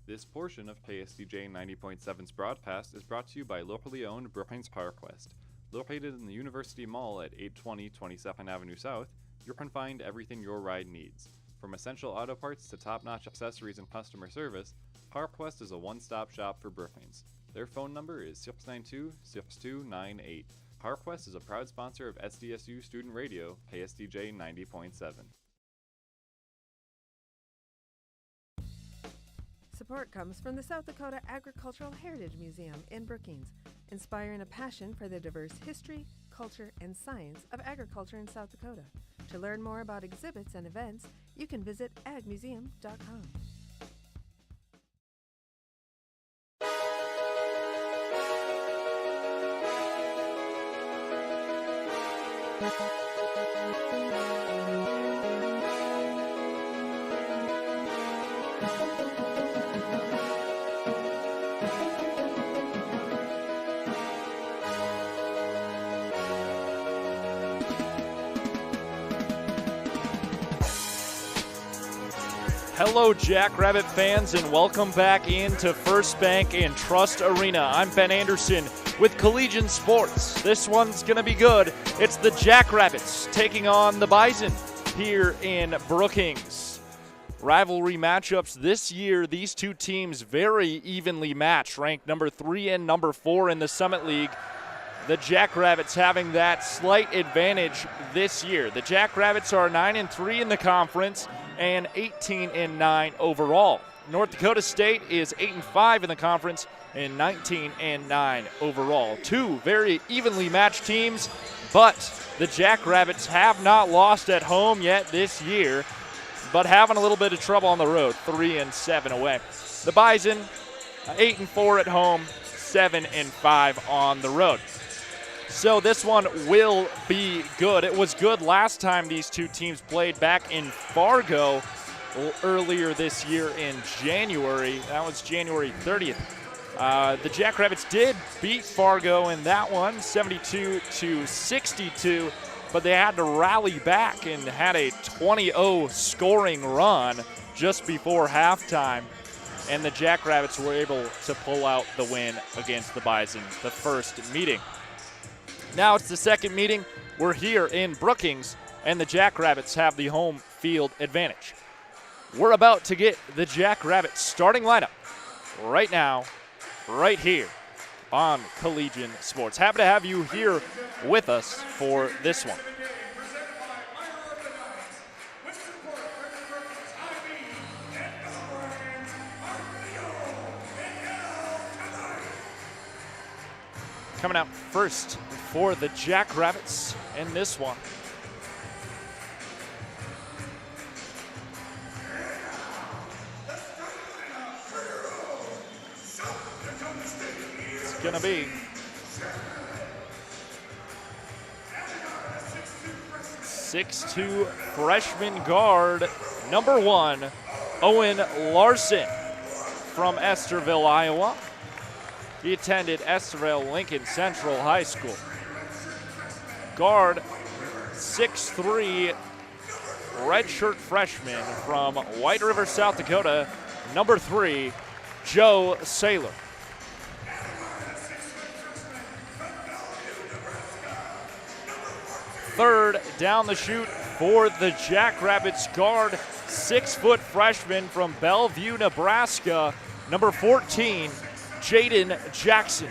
This portion of KSDJ 90.7's broadcast is brought to you by locally owned Brookings PowerQuest. Located in the University Mall at 820 22nd Avenue South, you can find everything your ride needs. From essential auto parts to top-notch accessories and customer service, PowerQuest is a one-stop shop for Brookings. Their phone number is 692-6298. PowerQuest is a proud sponsor of SDSU Student Radio, KSDJ 90.7. Support comes from the South Dakota Agricultural Heritage Museum in Brookings, inspiring a passion for the diverse history, culture, and science of agriculture in South Dakota. To learn more about exhibits and events, you can visit agmuseum.com. Hello, Jackrabbit fans, and welcome back into First Bank and Trust Arena. I'm Ben Anderson with Collegiate Sports. This one's going to be good. It's the Jackrabbits taking on the Bison here in Brookings. Rivalry matchups this year, these two teams very evenly matched, ranked number 3 and number 4 in the Summit League. The Jackrabbits having that slight advantage this year. The Jackrabbits are 9-3 in the conference and 18-9 overall. North Dakota State is 8-5 in the conference and 19-9 overall. Two very evenly matched teams, but the Jackrabbits have not lost at home yet this year, but having a little bit of trouble on the road, 3-7 away. The Bison, 8-4 at home, 7-5 on the road. So this one will be good. It was good last time these two teams played back in Fargo earlier this year in January. That was January 30th. The Jackrabbits did beat Fargo in that one, 72-62, but they had to rally back and had a 20-0 scoring run just before halftime, and the Jackrabbits were able to pull out the win against the Bison, the first meeting. Now it's the second meeting. We're here in Brookings, and the Jackrabbits have the home field advantage. We're about to get the Jackrabbits starting lineup right now, right here on Collegiate Sports. Happy to have you here with us for this one. Coming out first for the Jackrabbits in this one. It's gonna be .6'2" freshman guard, number 1, Owen Larson from Estherville, Iowa. He attended Estherville Lincoln Central High School. Guard, 6'3", redshirt freshman from White River, South Dakota, number 3, Joe Saylor. Third down the chute for the Jackrabbits guard, 6-foot freshman from Bellevue, Nebraska, number 14, Jaden Jackson.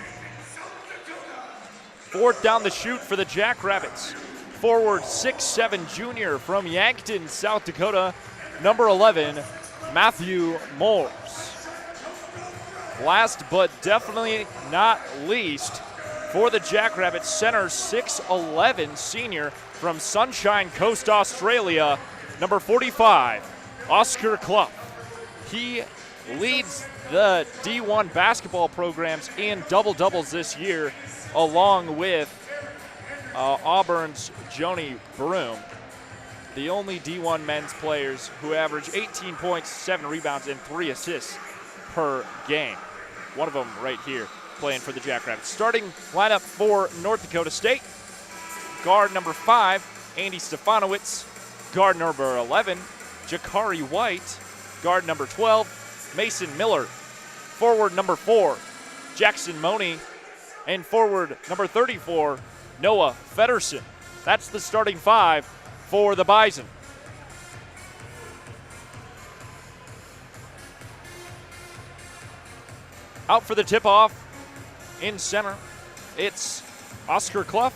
Fourth down the chute for the Jackrabbits, forward 6'7" junior from Yankton, South Dakota, number 11, Matthew Moores. Last but definitely not least, for the Jackrabbits, center 6'11" senior from Sunshine Coast, Australia, number 45, Oscar Clough. He leads the D1 basketball programs in double-doubles this year, along with Auburn's Joni Broom, the only D1 men's players who average 18 points, 7 rebounds, and 3 assists per game. One of them right here playing for the Jackrabbits. Starting lineup for North Dakota State, guard number 5, Andy Stefanowicz, guard number 11, Jakari White, guard number 12, Mason Miller, forward number 4, Jackson Money, and forward number 34, Noah Feddersen. That's the starting 5 for the Bison. Out for the tip-off in center, it's Oscar Clough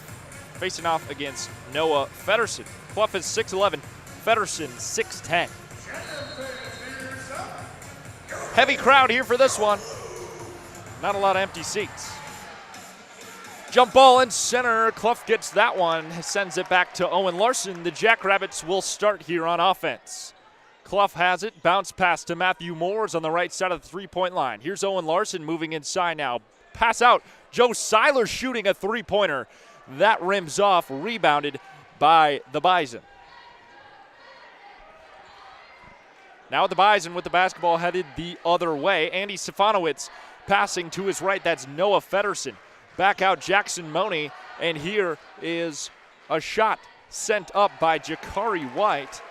facing off against Noah Feddersen. Clough is 6'11", Feddersen 6'10". Heavy crowd here for this one. Not a lot of empty seats. Jump ball in center. Clough gets that one, sends it back to Owen Larson. The Jackrabbits will start here on offense. Clough has it, bounce pass to Matthew Moores on the right side of the three-point line. Here's Owen Larson moving inside now. Pass out, Joe Seiler shooting a three-pointer. That rims off, rebounded by the Bison. Now the Bison with the basketball headed the other way. Andy Stefanowicz passing to his right, that's Noah Feddersen. Back out Jackson Money, and here is a shot sent up by Jakari White.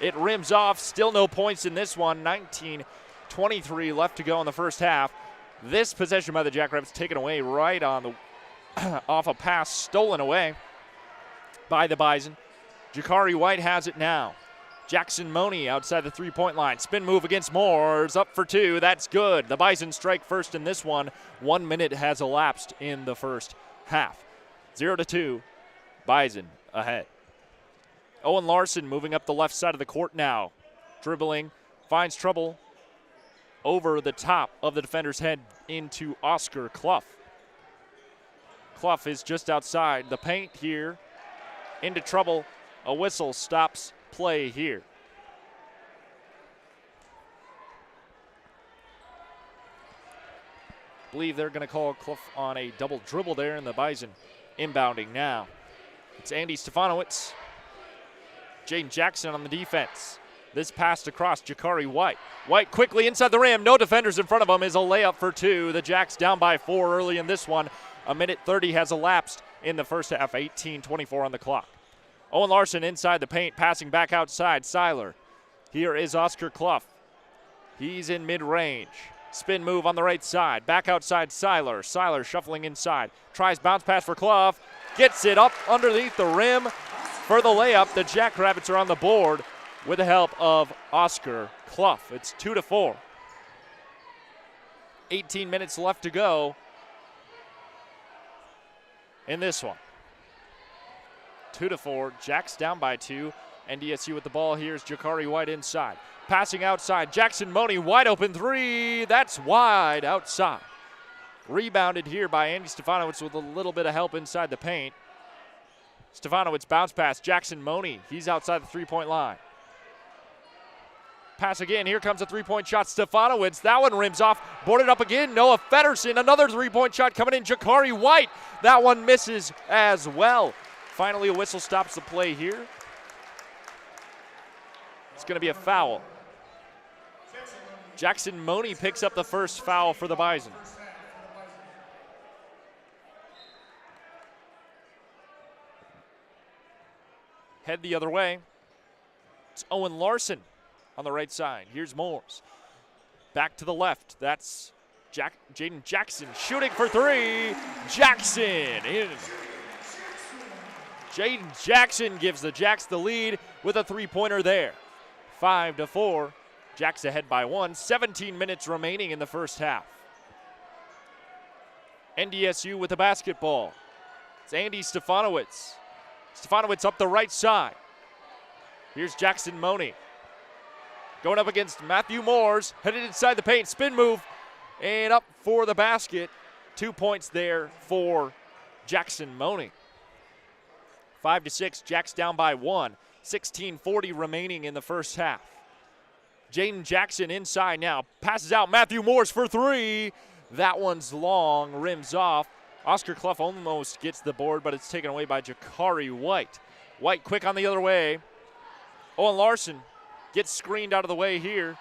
It rims off, still no points in this one. 19:23 left to go in the first half. This possession by the Jackrabbits taken away right on the off a pass stolen away by the Bison. Jakari White has it now. Jackson Money outside the three-point line. Spin move against Moores, up for 2. That's good. The Bison strike first in this one. 1 minute has elapsed in the first half. 0-2, Bison ahead. Owen Larson moving up the left side of the court now. Dribbling, finds trouble over the top of the defender's head into Oscar Clough. Clough is just outside the paint here. Into trouble. A whistle stops play here. Believe they're going to call Clough on a double dribble there, and the Bison inbounding now. It's Andy Stefanowicz. Jaden Jackson on the defense. This passed across Jakari White. White quickly inside the rim. No defenders in front of him. Is a layup for 2. The Jacks down by 4 early in this one. 1:30 has elapsed in the first half. 18:24 on the clock. Owen Larson inside the paint, passing back outside. Seiler. Here is Oscar Clough. He's in mid-range. Spin move on the right side. Back outside Seiler. Seiler shuffling inside. Tries bounce pass for Clough. Gets it up underneath the rim for the layup. The Jackrabbits are on the board with the help of Oscar Clough. It's 2-4. 18 minutes left to go in this one. 2-4. Jacks down by 2. NDSU with the ball. Here's Jakari White inside. Passing outside. Jackson Money, wide open 3. That's wide outside. Rebounded here by Andy Stefanowicz with a little bit of help inside the paint. Stefanowicz bounce pass. Jackson Money, he's outside the three-point line. Pass again. Here comes a three-point shot. Stefanowicz, that one rims off. Boarded up again. Noah Feddersen, another three-point shot coming in. Jakari White, that one misses as well. Finally, a whistle stops the play here. It's going to be a foul. Jackson Money picks up the first foul for the Bison. Head the other way. It's Owen Larson on the right side. Here's Moores. Back to the left. That's Jaden Jackson shooting for 3. Jackson in. Jaden Jackson gives the Jacks the lead with a three-pointer there. 5-4. Jacks ahead by 1. 17 minutes remaining in the first half. NDSU with the basketball. It's Andy Stefanowicz. Stefanowicz up the right side. Here's Jackson Money. Going up against Matthew Moores. Headed inside the paint. Spin move. And up for the basket. 2 points there for Jackson Money. 5-6. Jacks down by 1. 16:40 remaining in the first half. Jaden Jackson inside now. Passes out. Matthew Moores for 3. That one's long. Rims off. Oscar Clough almost gets the board, but it's taken away by Jakari White. White quick on the other way. Owen Larson gets screened out of the way here.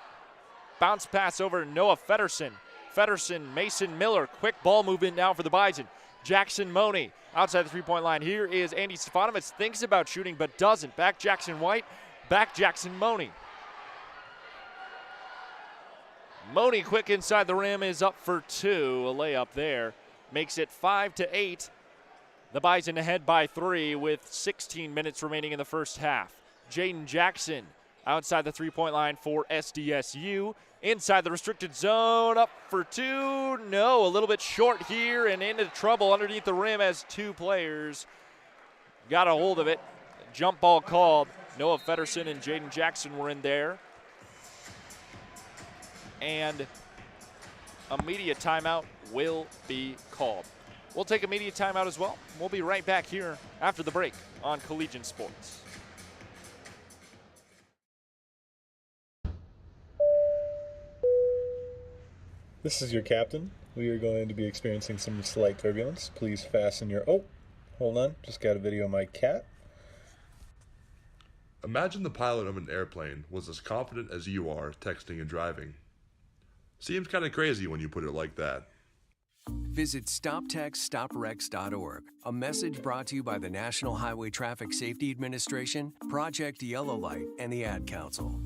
Bounce pass over to Noah Feddersen. Feddersen, Mason Miller. Quick ball movement now for the Bison. Jackson Money outside the three-point line. Here is Andy Stefanowicz. Thinks about shooting but doesn't. Back Jackson White. Back Jackson Money. Moni quick inside the rim is up for two. A layup there makes it 5-8. The Bison ahead by 3 with 16 minutes remaining in the first half. Jaden Jackson outside the three-point line for SDSU. Inside the restricted zone, up for two. No, a little bit short here and into trouble underneath the rim as two players got a hold of it. Jump ball called. Noah Feddersen and Jaden Jackson were in there. And a media timeout will be called. We'll take a media timeout as well. We'll be right back here after the break on Collegiate Sports. This is your captain. We are going to be experiencing some slight turbulence. Please fasten your... Oh, hold on. Just got a video of my cat. Imagine the pilot of an airplane was as confident as you are texting and driving. Seems kind of crazy when you put it like that. Visit StopTextStopWrecks.org. A message brought to you by the National Highway Traffic Safety Administration, Project Yellow Light, and the Ad Council.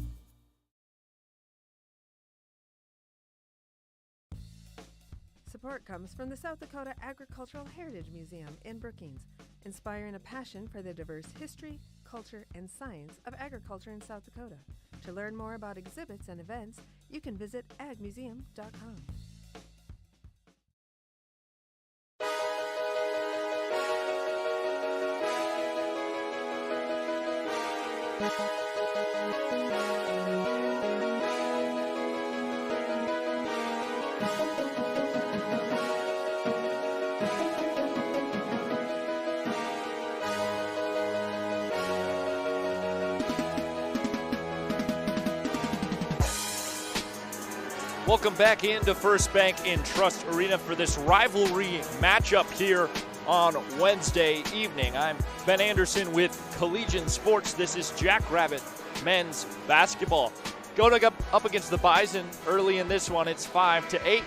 Support comes from the South Dakota Agricultural Heritage Museum in Brookings, inspiring a passion for the diverse history, culture, and science of agriculture in South Dakota. To learn more about exhibits and events, you can visit agmuseum.com. Welcome back into First Bank in Trust Arena for this rivalry matchup here on Wednesday evening. I'm Ben Anderson with Collegiate Sports. This is Jackrabbit men's basketball. Going up against the Bison early in this one, it's 5-8.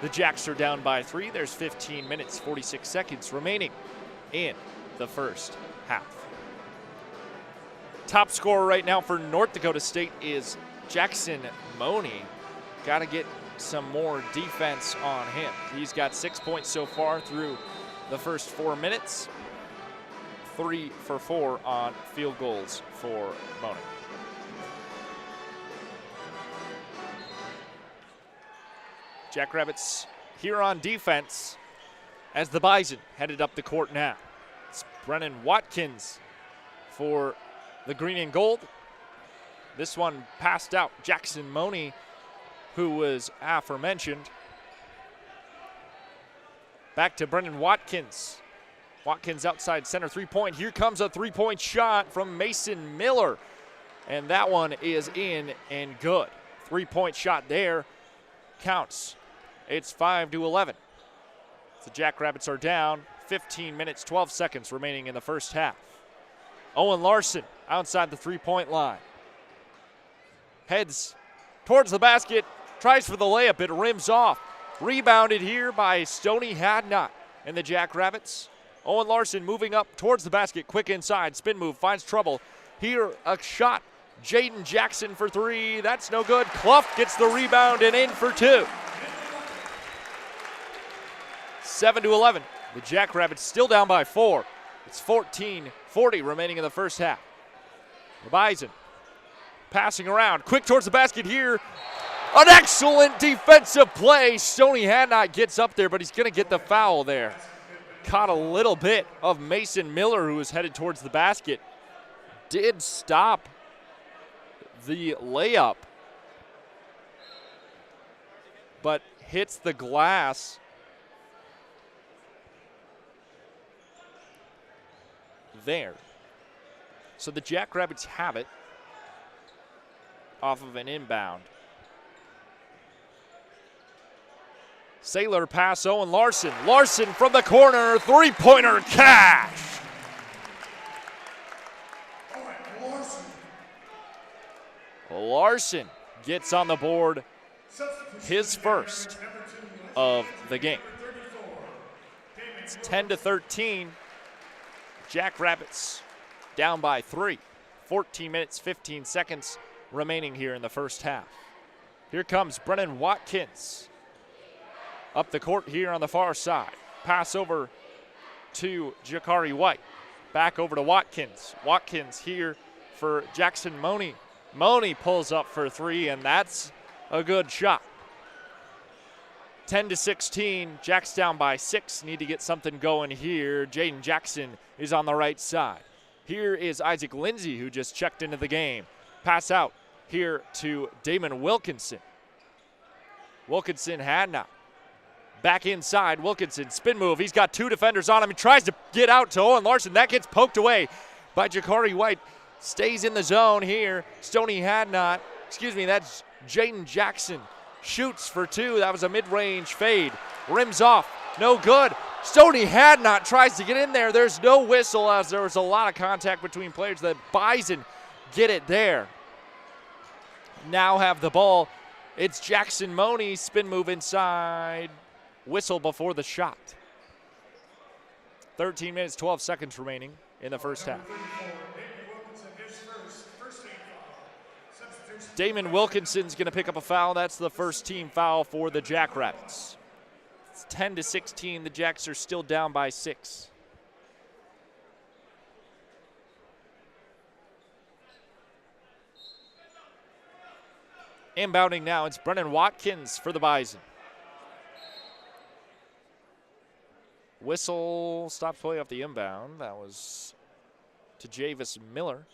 The Jacks are down by 3. There's 15 minutes, 46 seconds remaining in the first half. Top scorer right now for North Dakota State is Jackson Moni. Got to get some more defense on him. He's got 6 points so far through the first 4 minutes. 3 for 4 on field goals for Moni. Jackrabbits here on defense as the Bison headed up the court now. It's Brennan Watkins for the green and gold. This one passed out. Jackson Moni, who was aforementioned. Back to Brendan Watkins. Watkins outside center, three-point. Here comes a three-point shot from Mason Miller. And that one is in and good. Three-point shot there. Counts. It's 5-11. The Jackrabbits are down. 15 minutes, 12 seconds remaining in the first half. Owen Larson outside the three-point line. Heads towards the basket. Tries for the layup, it rims off. Rebounded here by Stony Hadnot and the Jackrabbits. Owen Larson moving up towards the basket, quick inside, spin move, finds trouble. Here, a shot. Jaden Jackson for 3, that's no good. Clough gets the rebound and in for 2. 7-11, the Jackrabbits still down by 4. It's 14-40 remaining in the first half. The Bison passing around, quick towards the basket here. An excellent defensive play. Stony Hadnot gets up there, but he's going to get the foul there. Caught a little bit of Mason Miller, who was headed towards the basket. Did stop the layup, but hits the glass. There. So the Jackrabbits have it off of an inbound. Sailor pass, Owen Larson. Larson from the corner, three-pointer, cash. Larson gets on the board, his first of the game. It's 10-13. Jackrabbits down by 3. 14 minutes, 15 seconds remaining here in the first half. Here comes Brennan Watkins. Up the court here on the far side. Pass over to Jakari White. Back over to Watkins. Watkins here for Jackson Money. Money pulls up for three, and that's a good shot. 10-16, Jack's down by 6. Need to get something going here. Jaden Jackson is on the right side. Here is Isaac Lindsay, who just checked into the game. Pass out here to Damon Wilkinson. Wilkinson had not. Back inside, Wilkinson, spin move. He's got 2 defenders on him. He tries to get out to Owen Larson. That gets poked away by Jakari White. Stays in the zone here. Stoney had not. That's Jaden Jackson. Shoots for 2. That was a mid-range fade. Rims off. No good. Stoney had not. Tries to get in there. There's no whistle as there was a lot of contact between players. The Bison get it there. Now have the ball. It's Jackson Money. Spin move inside. Whistle before the shot. 13 minutes, 12 seconds remaining in the first half. Damon Wilkinson's going to pick up a foul. That's the first team foul for the Jackrabbits. It's 10-16. The Jacks are still down by 6. Inbounding now, it's Brennan Watkins for the Bison. Whistle stops play off the inbound. That was to Javis Miller.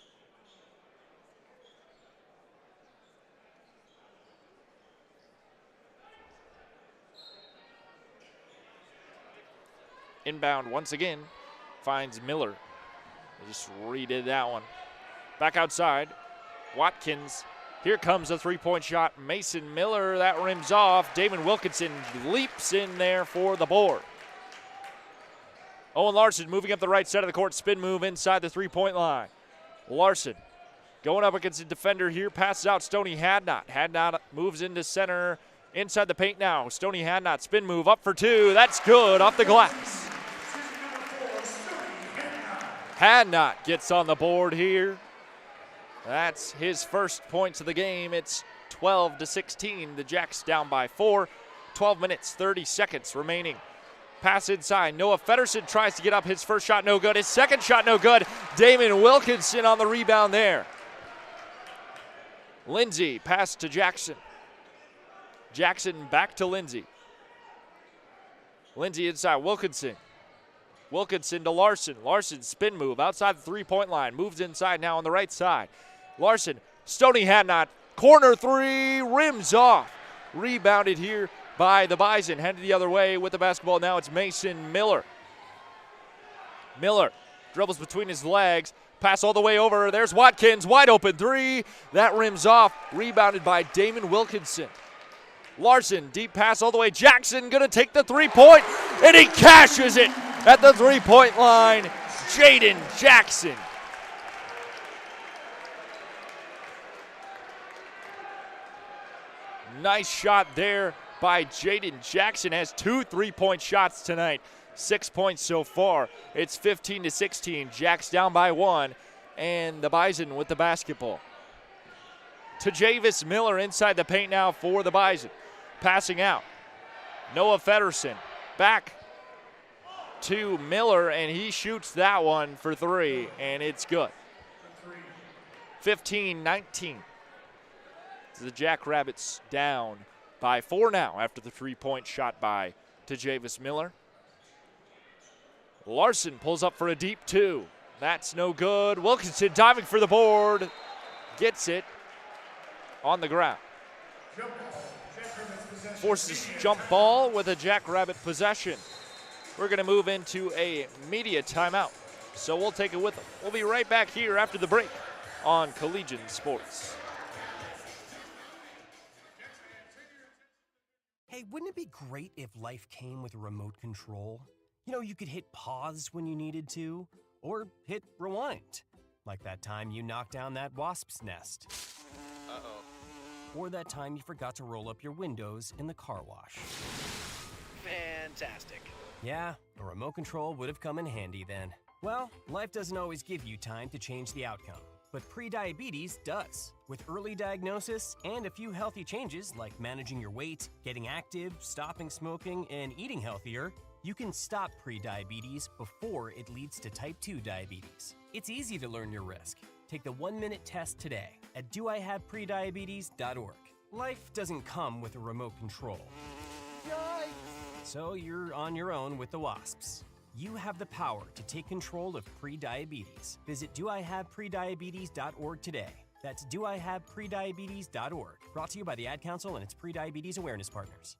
Inbound once again finds Miller. They just redid that one. Back outside, Watkins. Here comes a three-point shot. Mason Miller, that rims off. Damon Wilkinson leaps in there for the board. Owen Larson moving up the right side of the court. Spin move inside the three-point line. Larson going up against the defender here. Passes out Stoney Hadnot. Hadnot moves into center. Inside the paint now. Stoney Hadnot. Spin move up for 2. That's good off the glass. Hadnot gets on the board here. That's his first points of the game. It's 12-16. The Jacks down by 4. 12 minutes, 30 seconds remaining. Pass inside. Noah Feddersen tries to get up. His first shot, no good. His second shot, no good. Damon Wilkinson on the rebound there. Lindsay, pass to Jackson. Jackson back to Lindsay. Lindsay inside. Wilkinson. Wilkinson to Larson. Larson spin move outside the three-point line. Moves inside now on the right side. Larson. Stoney Hadnot. Corner 3. Rims off. Rebounded here by the Bison. Headed the other way with the basketball. Now it's Mason Miller. Miller dribbles between his legs. Pass all the way over. There's Watkins. Wide open 3. That rims off. Rebounded by Damon Wilkinson. Larson, deep pass all the way. Jackson going to take the three-point, and he cashes it at the three-point line. Jaden Jackson. Nice shot there by Jaden Jackson. Has 2 3-point shots tonight. 6 points so far. It's 15-16. Jacks down by 1, and the Bison with the basketball. To Javis Miller inside the paint now for the Bison. Passing out. Noah Feddersen back to Miller, and he shoots that one for 3, and it's good. 15-19. The Jackrabbits down by 4 now after the 3-point shot by Javis Miller. Larson pulls up for a deep 2. That's no good. Wilkinson diving for the board. Gets it on the ground. Forces jump ball with a Jackrabbit possession. We're going to move into a media timeout, so we'll take it with them. We'll be right back here after the break on Collegian Sports. Hey, wouldn't it be great if life came with a remote control? You know, you could hit pause when you needed to, or hit rewind, like that time you knocked down that wasp's nest. Uh-oh. Or that time you forgot to roll up your windows in the car wash. Fantastic. Yeah, a remote control would have come in handy then. Well, life doesn't always give you time to change the outcome. but prediabetes does. With early diagnosis and a few healthy changes like managing your weight, getting active, stopping smoking, and eating healthier, you can stop prediabetes before it leads to type 2 diabetes. It's easy to learn your risk. Take the 1-minute test today at doihaveprediabetes.org. Life doesn't come with a remote control. So you're on your own with the wasps. You have the power to take control of prediabetes. Visit doihaveprediabetes.org today. That's doihaveprediabetes.org. Brought to you by the Ad Council and its Prediabetes Awareness Partners.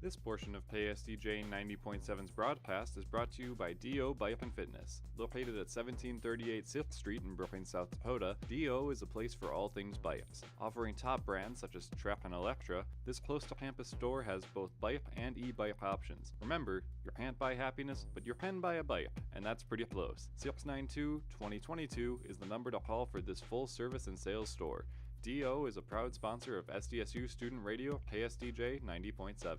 This portion of KSDJ 90.7's broadcast is brought to you by D.O. Bike and Fitness. Located at 1738 6th Street in Brookings, South Dakota, D.O. is a place for all things bikes. Offering top brands such as Trap and Electra, this close-to-campus store has both bike and e-bike options. Remember, you can't buy happiness, but you can buy a bike, and that's pretty close. 692-2022 is the number to call for this full-service and sales store. D.O. is a proud sponsor of SDSU Student Radio KSDJ 90.7.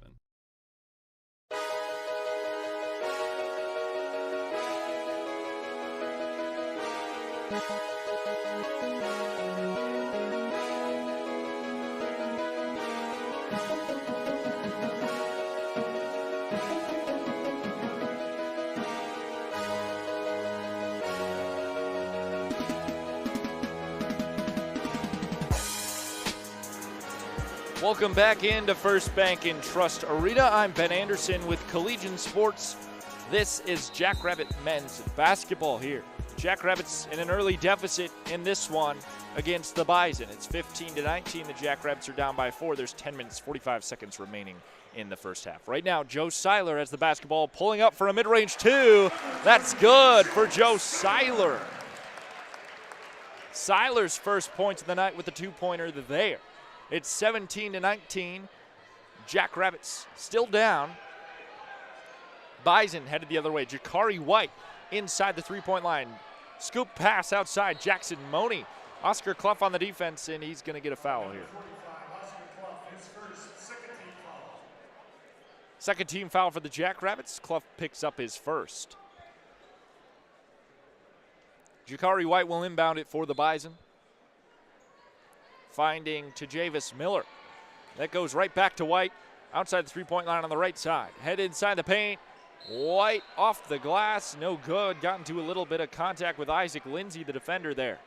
Welcome back into First Bank and Trust Arena. I'm Ben Anderson with Collegiate Sports. This is Jackrabbit men's basketball here. Jackrabbits in an early deficit in this one against the Bison. It's 15-19. The Jackrabbits are down by 4. There's 10 minutes, 45 seconds remaining in the first half. Right now, Joe Seiler has the basketball, pulling up for a mid-range 2. That's good for Joe Seiler. Seiler's first points of the night with the 2-pointer there. It's 17-19. Jackrabbits still down. Bison headed the other way. Jakari White inside the 3-point line. Scoop pass outside. Jackson Money. Oscar Clough on the defense, and he's going to get a foul here. Second team foul for the Jackrabbits. Clough picks up his first. Jakari White will inbound it for the Bison. Finding Tajavis Miller. That goes right back to White. Outside the 3-point line on the right side. Head inside the paint. White off the glass, no good. Got into a little bit of contact with Isaac Lindsay, the defender there.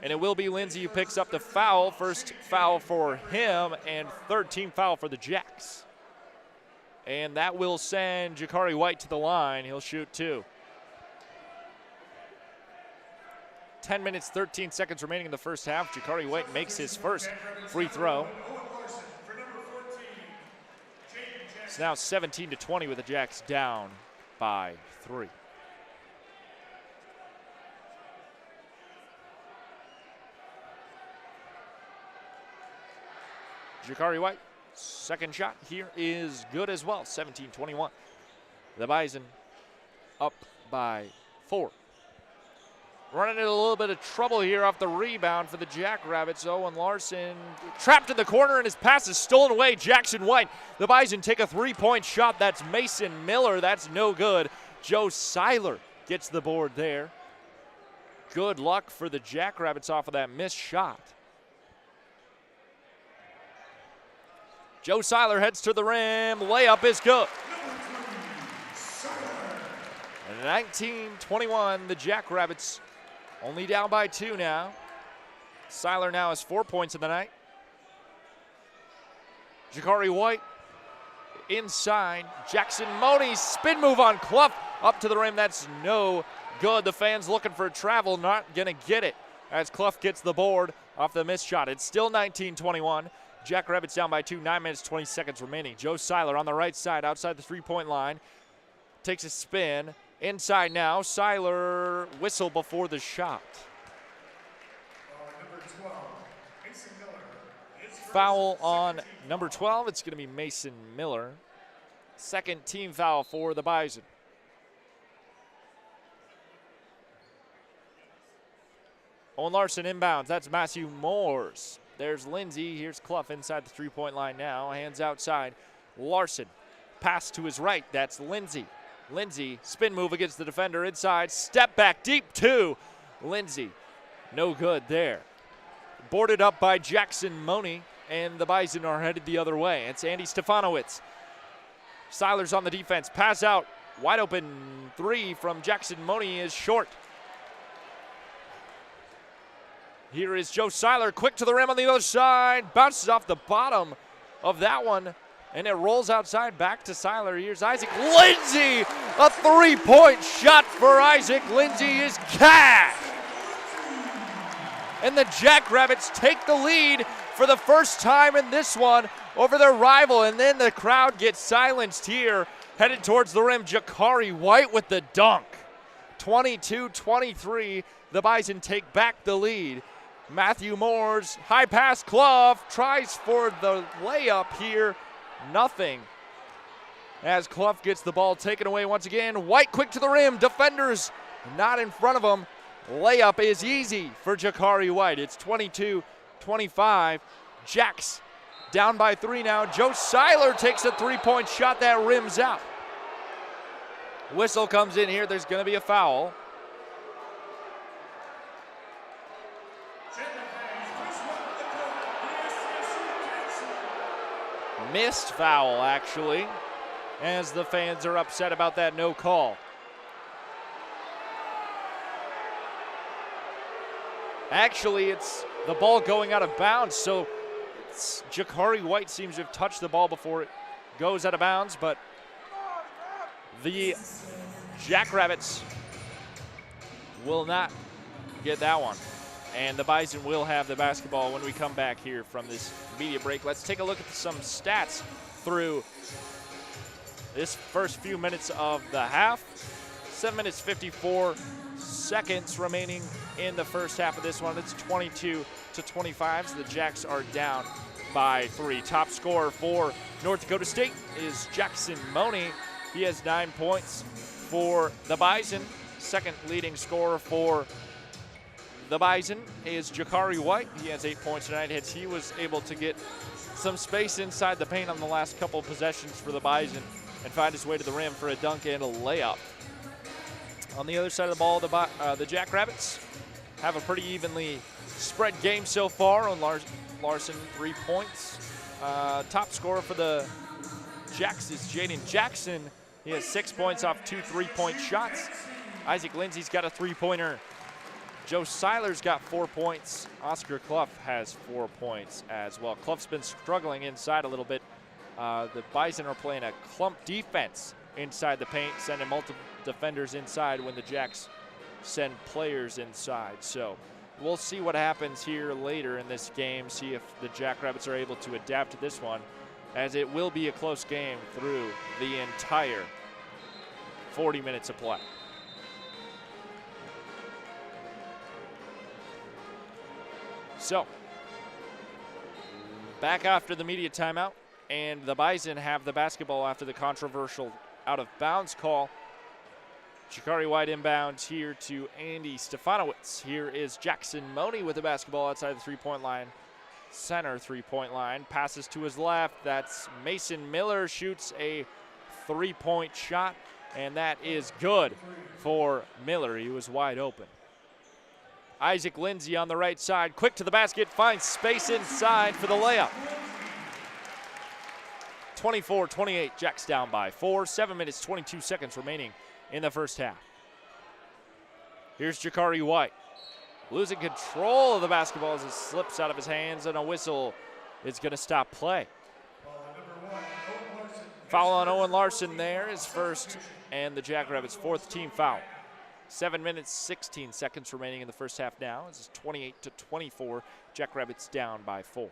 And it will be Lindsay who picks up the foul. First foul for him and third team foul for the Jacks. And that will send Jakari White to the line. He'll shoot 2. 10 minutes, 13 seconds remaining in the first half. Jakari White makes his first free throw. It's now 17-20 with the Jacks down by 3. Jakari White, second shot here is good as well, 17-21. The Bison up by 4. Running into a little bit of trouble here off the rebound for the Jackrabbits. Owen Larson trapped in the corner and his pass is stolen away. Jackson White. The Bison take a 3-point shot. That's Mason Miller. That's no good. Joe Seiler gets the board there. Good luck for the Jackrabbits off of that missed shot. Joe Seiler heads to the rim. Layup is good. 19-21, the Jackrabbits only down by 2 now. Seiler now has 4 points in the night. Jakari White inside. Jackson Money, spin move on Clough. Up to the rim, that's no good. The fans looking for a travel, not gonna get it as Clough gets the board off the missed shot. It's still 19-21. Jackrabbits down by 2, 9 minutes, 20 seconds remaining. Joe Seiler on the right side outside the 3-point line. Takes a spin. Inside now, Seiler whistle before the shot. Foul on number 12. It's going to be Mason Miller. Second team foul for the Bison. Owen Larson inbounds. That's Matthew Moores. There's Lindsay. Here's Clough inside the 3-point line now. Hands outside. Larson. Pass to his right. That's Lindsay. Lindsay, spin move against the defender inside. Step back deep two. Lindsay, no good there. Boarded up by Jackson Money, and the Bison are headed the other way. It's Andy Stefanowicz. Seiler's on the defense. Pass out. Wide open three from Jackson Money is short. Here is Joe Seiler, quick to the rim on the other side. Bounces off the bottom of that one, and it rolls outside back to Seiler. Here's Isaac Lindsay. A three-point shot for Isaac Lindsay is cash. And the Jackrabbits take the lead for the first time in this one over their rival, and then the crowd gets silenced here. Headed towards the rim, Jakari White with the dunk. 22-23, the Bison take back the lead. Matthew Moore's high pass, Clough tries for the layup here. Nothing. As Clough gets the ball taken away once again. White quick to the rim. Defenders not in front of him. Layup is easy for Jakari White. It's 22-25. Jacks down by 3 now. Joe Seiler takes a three-point shot that rims out. Whistle comes in here. There's going to be a foul. Missed foul, actually, as the fans are upset about that no call. Actually, it's the ball going out of bounds, so Jakari White seems to have touched the ball before it goes out of bounds, but the Jackrabbits will not get that one. And the Bison will have the basketball when we come back here from this media break. Let's take a look at some stats through this first few minutes of the half. 7 minutes, 54 seconds remaining in the first half of this one. It's 22-25, so the Jacks are down by 3. Top scorer for North Dakota State is Jackson Money. He has 9 points for the Bison. Second leading scorer for the Bison is Jakari White. He has 8 points tonight. He was able to get some space inside the paint on the last couple of possessions for the Bison and find his way to the rim for a dunk and a layup. On the other side of the ball, the Jackrabbits have a pretty evenly spread game so far. On Larson, 3 points. Top scorer for the Jacks is Jaden Jackson. He has 6 points off 2 3-point shots. Isaac Lindsay's got a three-pointer. Joe Seiler's got 4 points. Oscar Clough has 4 points as well. Clough's been struggling inside a little bit. The Bison are playing a clump defense inside the paint, sending multiple defenders inside when the Jacks send players inside. So we'll see what happens here later in this game, see if the Jackrabbits are able to adapt to this one, as it will be a close game through the entire 40 minutes of play. So, back after the media timeout, and the Bison have the basketball after the controversial out-of-bounds call. Jakari White inbounds here to Andy Stefanowicz. Here is Jackson Money with the basketball outside the three-point line. Center three-point line. Passes to his left. That's Mason Miller, shoots a three-point shot, and that is good for Miller. He was wide open. Isaac Lindsay on the right side, quick to the basket, finds space inside for the layup. 24-28, Jacks down by 4. 7 minutes, 22 seconds remaining in the first half. Here's Jakari White, losing control of the basketball as it slips out of his hands, and a whistle is going to stop play. Foul on Owen Larson there, his first, and the Jackrabbits' fourth team foul. 7 minutes, 16 seconds remaining in the first half now. This is 28-24. Jackrabbits down by 4.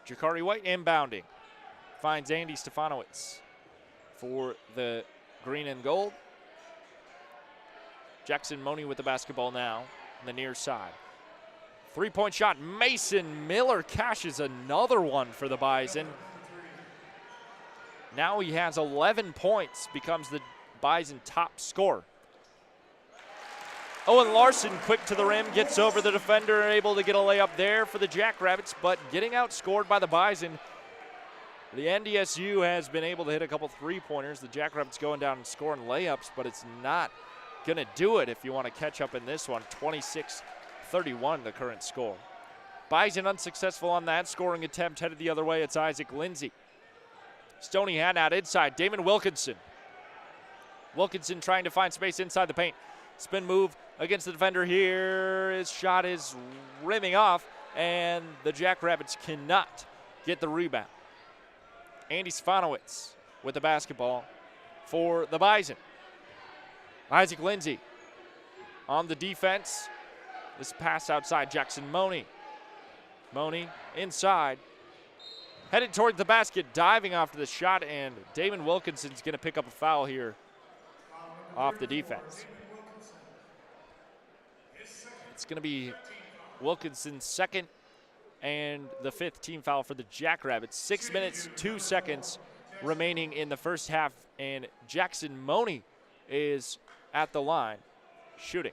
Jakari White inbounding. Finds Andy Stefanowicz for the green and gold. Jackson Money with the basketball now on the near side. Three-point shot. Mason Miller cashes another one for the Bison. Now he has 11 points, becomes the Bison top scorer. Owen Larson quick to the rim, gets over the defender, able to get a layup there for the Jackrabbits, but getting outscored by the Bison. The NDSU has been able to hit a couple three-pointers. The Jackrabbits going down and scoring layups, but it's not going to do it if you want to catch up in this one. 26-31 the current score. Bison unsuccessful on that scoring attempt, headed the other way. It's Isaac Lindsay. Stoney Hadnot inside. Damon Wilkinson. Wilkinson trying to find space inside the paint. Spin move against the defender here. His shot is rimming off, and the Jackrabbits cannot get the rebound. Andy Stefanowicz with the basketball for the Bison. Isaac Lindsay on the defense. This pass outside Jackson Money. Money inside. Headed toward the basket, diving after the shot, and Damon Wilkinson's going to pick up a foul here off the defense. It's going to be Wilkinson's second and the fifth team foul for the Jackrabbits. 6 minutes, 2 seconds remaining in the first half, and Jackson Money is at the line shooting.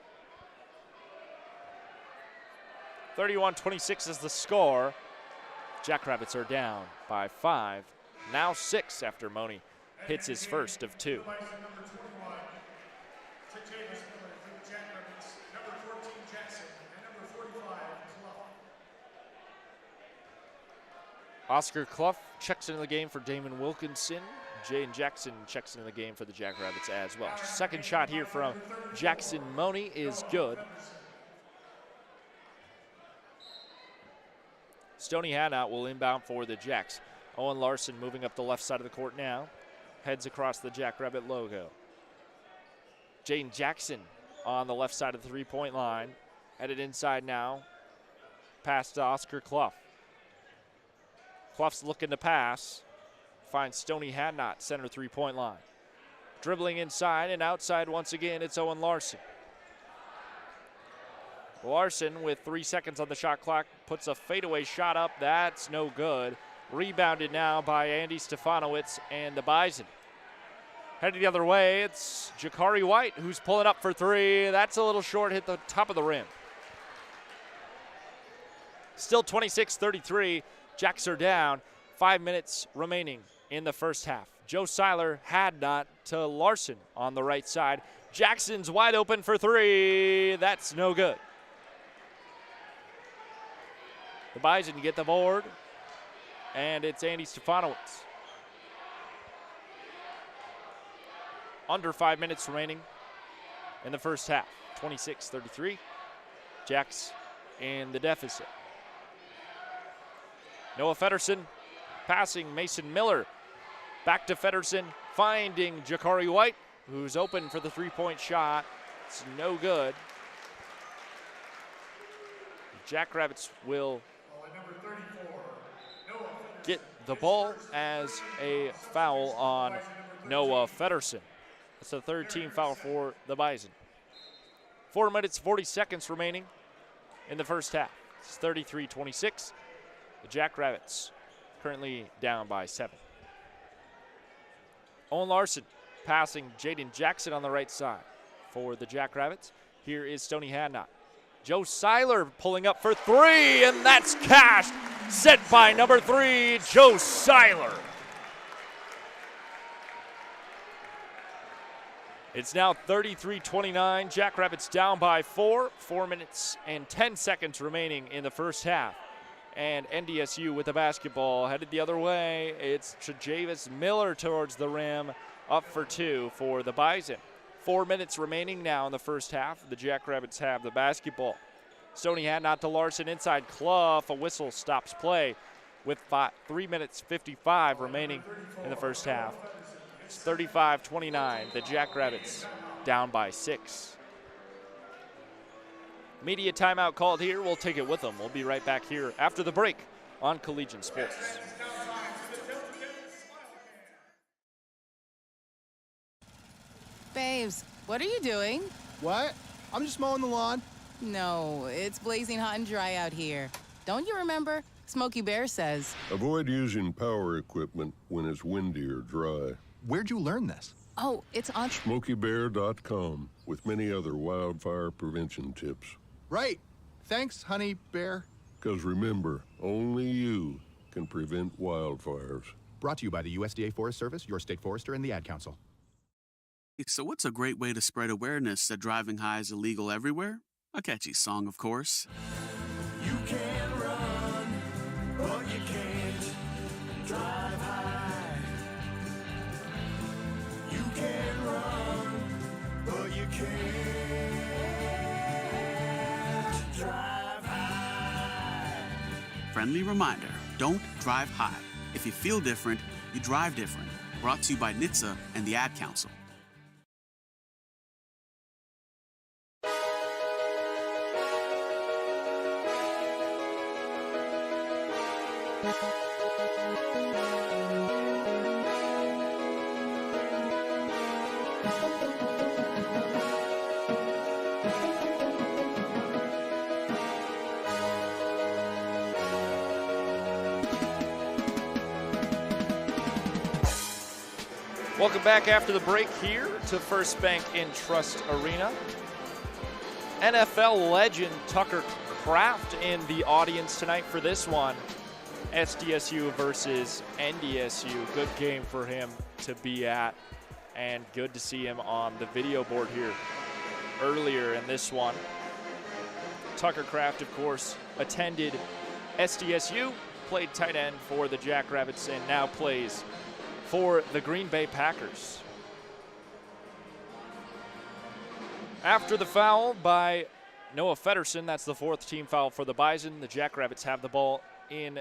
31-26 is the score. Jackrabbits are down by 5, now 6 after Money hits his first of 2. Oscar Clough checks into the game for Damon Wilkinson. Jaden Jackson checks into the game for the Jackrabbits as well. Second shot here from Jackson Money is good. Stoney Hadnot will inbound for the Jacks. Owen Larson moving up the left side of the court now. Heads across the Jackrabbit logo. Jaden Jackson on the left side of the three-point line. Headed inside now. Pass to Oscar Clough. Clough's looking to pass. Finds Stoney Hadnot, center three-point line. Dribbling inside and outside once again, it's Owen Larson. Larson, with 3 seconds on the shot clock, puts a fadeaway shot up. That's no good. Rebounded now by Andy Stefanowicz and the Bison. Headed the other way, it's Jakari White who's pulling up for three. That's a little short, hit the top of the rim. Still 26-33. Jacks are down. 5 minutes remaining in the first half. Joe Seiler Hadnot to Larson on the right side. Jackson's wide open for three. That's no good. The Bison get the board, and it's Andy Stefanowicz. Under 5 minutes remaining in the first half. 26-33. Jacks in the deficit. Noah Feddersen passing Mason Miller. Back to Feddersen, finding Jakari White, who's open for the three-point shot. It's no good. Jackrabbits will get the ball as a foul on Noah Feddersen. That's the third team foul for the Bison. 4 minutes, 40 seconds remaining in the first half. It's 33-26. The Jackrabbits currently down by 7. Owen Larson passing Jaden Jackson on the right side for the Jackrabbits. Here is Stoney Hadnot. Joe Seiler pulling up for three, and that's cashed. Set by number 3, Joe Seiler. It's now 33-29. Jackrabbits down by 4. 4 minutes and 10 seconds remaining in the first half. And NDSU with the basketball headed the other way. It's Trajavis Miller towards the rim, up for 2 for the Bison. 4 minutes remaining now in the first half. The Jackrabbits have the basketball. Stoney Hadnot to Larson inside Clough. A whistle stops play with 3 minutes 55 remaining in the first half. It's 35-29. The Jackrabbits down by 6. Media timeout called here. We'll take it with them. We'll be right back here after the break on Collegiate Sports. Babes, what are you doing? What? I'm just mowing the lawn. No, it's blazing hot and dry out here. Don't you remember? Smokey Bear says. Avoid using power equipment when it's windy or dry. Where'd you learn this? Oh, it's on SmokeyBear.com with many other wildfire prevention tips. Right. Thanks, Honey Bear. Because remember, only you can prevent wildfires. Brought to you by the USDA Forest Service, your state forester, and the Ad Council. So what's a great way to spread awareness that driving high is illegal everywhere? A catchy song, of course. You can run, but you can't drive high. You can run, but you can't drive high. Friendly reminder, don't drive high. If you feel different, you drive different. Brought to you by NHTSA and the Ad Council. Welcome back after the break here to First Bank in Trust Arena. NFL legend Tucker Kraft in the audience tonight for this one. SDSU versus NDSU. Good game for him to be at, and good to see him on the video board here earlier in this one. Tucker Kraft, of course, attended SDSU, played tight end for the Jackrabbits, and now plays for the Green Bay Packers. After the foul by Noah Feddersen, that's the fourth team foul for the Bison. The Jackrabbits have the ball in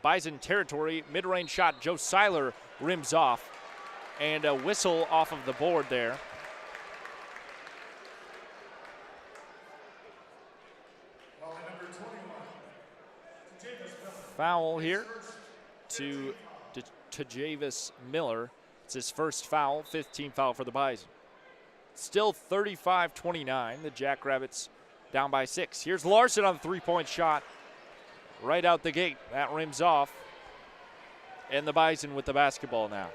Bison territory. Mid-range shot, Joe Seiler rims off, and a whistle off of the board there. Foul here to Javis Miller. It's his first foul, fifth team foul for the Bison. Still 35-29. The Jackrabbits down by 6. Here's Larson on the three-point shot right out the gate. That rims off. And the Bison with the basketball now.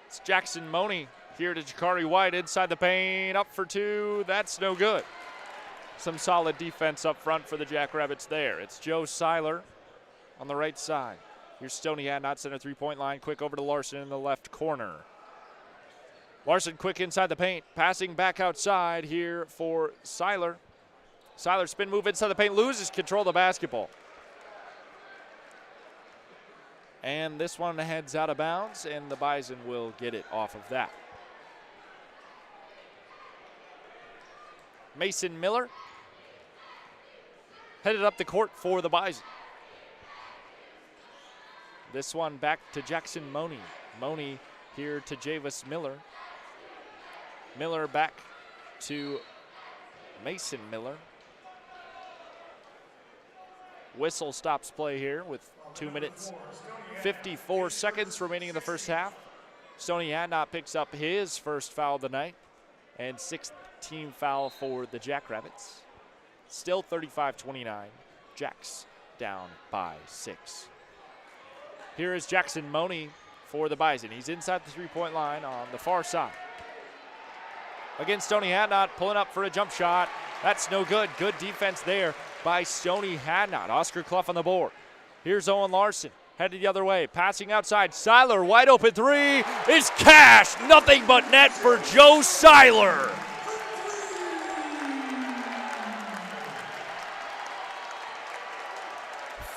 It's Jackson Money here to Jakari White inside the paint. Up for two. That's no good. Some solid defense up front for the Jackrabbits there. It's Joe Seiler on the right side. Here's Stoney Hadnot, center three-point line. Quick over to Larson in the left corner. Larson quick inside the paint. Passing back outside here for Seiler. Seiler spin move inside the paint. Loses control of the basketball. And this one heads out of bounds, and the Bison will get it off of that. Mason Miller headed up the court for the Bison. This one back to Jackson Money. Money here to Javis Miller. Miller back to Mason Miller. Whistle stops play here with 2 minutes, 54 seconds remaining in the first half. Stoney Hadnot picks up his first foul of the night, and sixth team foul for the Jackrabbits. Still 35-29. Jacks down by 6. Here is Jackson Money for the Bison. He's inside the three-point line on the far side. Again, Stoney Hadnot pulling up for a jump shot. That's no good. Good defense there by Stoney Hadnot. Oscar Clough on the board. Here's Owen Larson, headed the other way. Passing outside. Seiler, wide open three is cash. Nothing but net for Joe Seiler.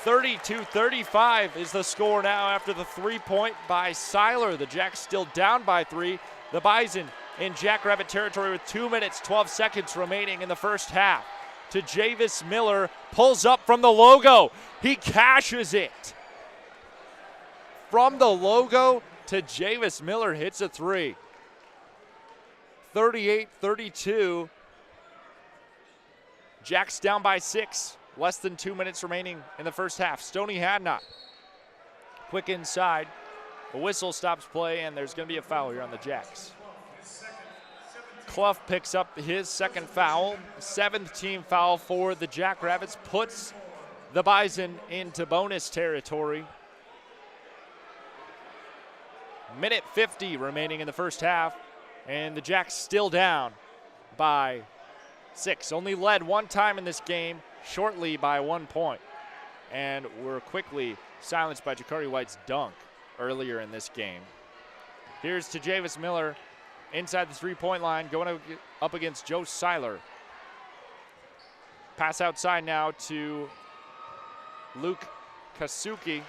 .35 is the score now after the three-point by Seiler. The Jacks still down by 3. The Bison in Jackrabbit territory with 2 minutes, 12 seconds remaining in the first half. To Javis Miller, pulls up from the logo. He cashes it. From the logo to Javis Miller, hits a three. 38-32. Jacks down by 6. Less than 2 minutes remaining in the first half. Stoney Hadnot. Quick inside. The whistle stops play, and there's going to be a foul here on the Jacks. Clough picks up his second foul. 7th team foul for the Jackrabbits. Puts the Bison into bonus territory. Minute 50 remaining in the first half, and the Jacks still down by 6. Only led one time in this game, shortly by 1 point. and were quickly silenced by Jakari White's dunk earlier in this game. Here's to Javis Miller inside the three-point line, going up against Joe Seiler. Pass outside now to Luke Kasuki.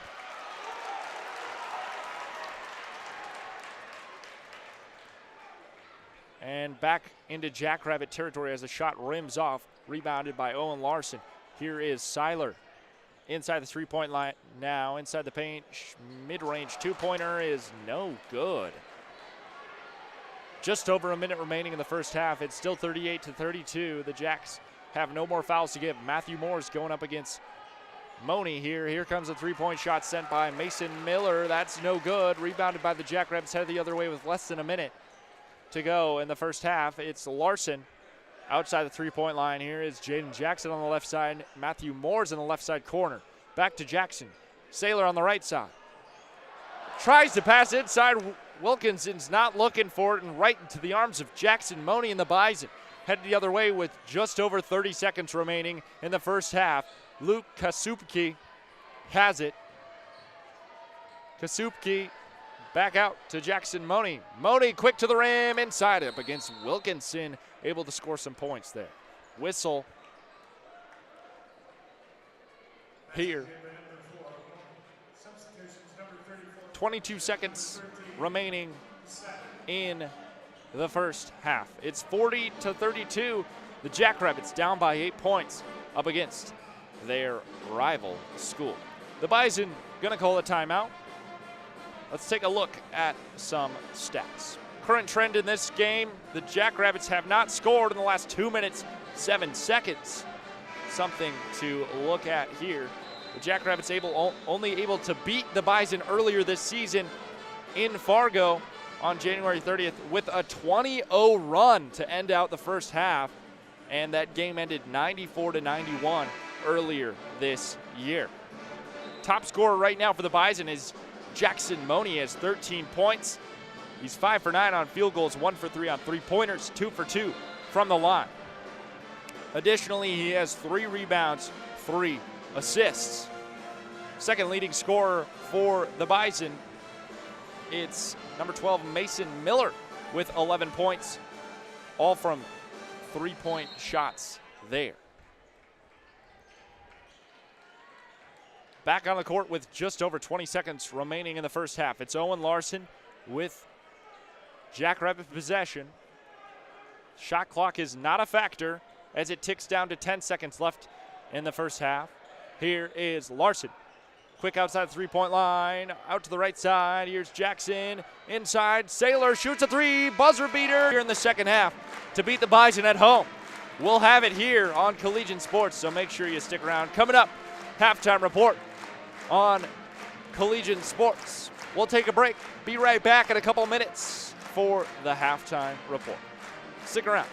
And back into Jackrabbit territory as the shot rims off, rebounded by Owen Larson. Here is Seiler inside the three-point line now, inside the paint, mid-range two-pointer is no good. Just over a minute remaining in the first half. It's still 38-32. The Jacks have no more fouls to give. Matthew Moore's going up against Money here. Here comes a three-point shot sent by Mason Miller. That's no good. Rebounded by the Jackrabbits, headed the other way with less than a minute to go in the first half. It's Larson outside the three-point line. Here is Jaden Jackson on the left side. Matthew Moore's in the left side corner. Back to Jackson. Saylor on the right side. Tries to pass inside. Wilkinson's not looking for it, and right into the arms of Jackson Money and the Bison. Headed the other way with just over 30 seconds remaining in the first half. Luke Kasupki has it. Kasupki back out to Jackson Money. Money quick to the rim, inside up against Wilkinson, able to score some points there. Whistle here. 22 seconds remaining in the first half. It's 40-32. The Jackrabbits down by 8 points up against their rival school. The Bison gonna call a timeout. Let's take a look at some stats. Current trend in this game, the Jackrabbits have not scored in the last 2 minutes, 7 seconds. Something to look at here. The Jackrabbits only able to beat the Bison earlier this season in Fargo on January 30th with a 20-0 run to end out the first half, and that game ended 94-91 earlier this year. Top scorer right now for the Bison is Jackson Money, has 13 points. He's 5 for 9 on field goals, 1 for 3 on three-pointers, 2 for 2 from the line. Additionally, he has 3 rebounds, 3 assists. Second leading scorer for the Bison, it's number 12, Mason Miller, with 11 points, all from three-point shots there. Back on the court with just over 20 seconds remaining in the first half. It's Owen Larson with Jackrabbit possession. Shot clock is not a factor as it ticks down to 10 seconds left in the first half. Here is Larson. Quick outside the three-point line, out to the right side. Here's Jackson, inside. Saylor shoots a three, buzzer beater here in the second half to beat the Bison at home. We'll have it here on Collegiate Sports, so make sure you stick around. Coming up, halftime report on Collegiate Sports. We'll take a break, be right back in a couple minutes for the halftime report. Stick around.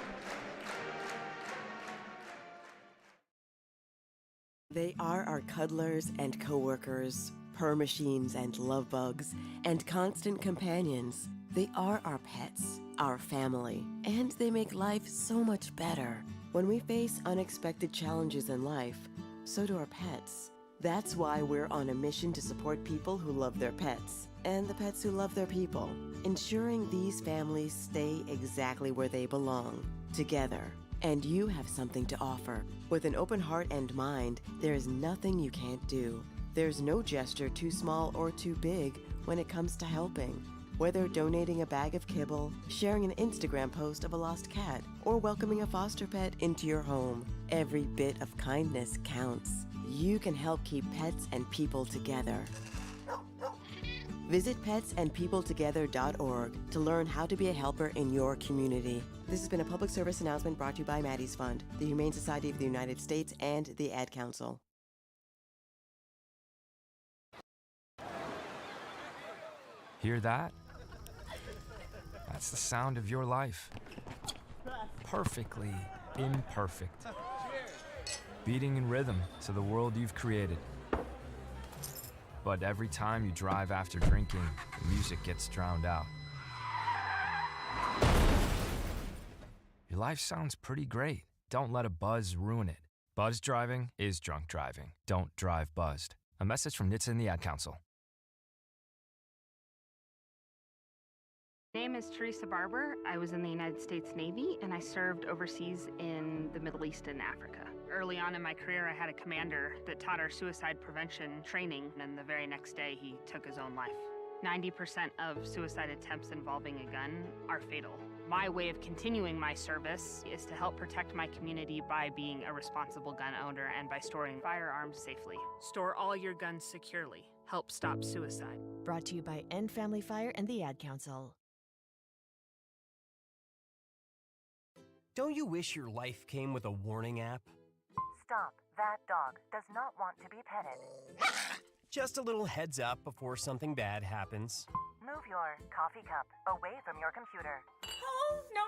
They are our cuddlers and coworkers, purr machines and love bugs, and constant companions. They are our pets, our family, and they make life so much better. When we face unexpected challenges in life, so do our pets. That's why we're on a mission to support people who love their pets, and the pets who love their people, ensuring these families stay exactly where they belong, together. And you have something to offer. With an open heart and mind, there is nothing you can't do. There's no gesture too small or too big when it comes to helping. Whether donating a bag of kibble, sharing an Instagram post of a lost cat, or welcoming a foster pet into your home, every bit of kindness counts. You can help keep pets and people together. Visit petsandpeopletogether.org to learn how to be a helper in your community. This has been a public service announcement brought to you by Maddie's Fund, the Humane Society of the United States, and the Ad Council. Hear that? That's the sound of your life. Perfectly imperfect. Beating in rhythm to the world you've created. But every time you drive after drinking, the music gets drowned out. Your life sounds pretty great. Don't let a buzz ruin it. Buzzed driving is drunk driving. Don't drive buzzed. A message from NHTSA and the Ad Council. My name is Teresa Barber. I was in the United States Navy and I served overseas in the Middle East and Africa. Early on in my career, I had a commander that taught our suicide prevention training, and the very next day he took his own life. 90% of suicide attempts involving a gun are fatal. My way of continuing my service is to help protect my community by being a responsible gun owner and by storing firearms safely. Store all your guns securely. Help stop suicide. Brought to you by End Family Fire and the Ad Council. Don't you wish your life came with a warning app? Stop. That dog does not want to be petted. Just a little heads up before something bad happens. Move your coffee cup away from your computer. Oh, no.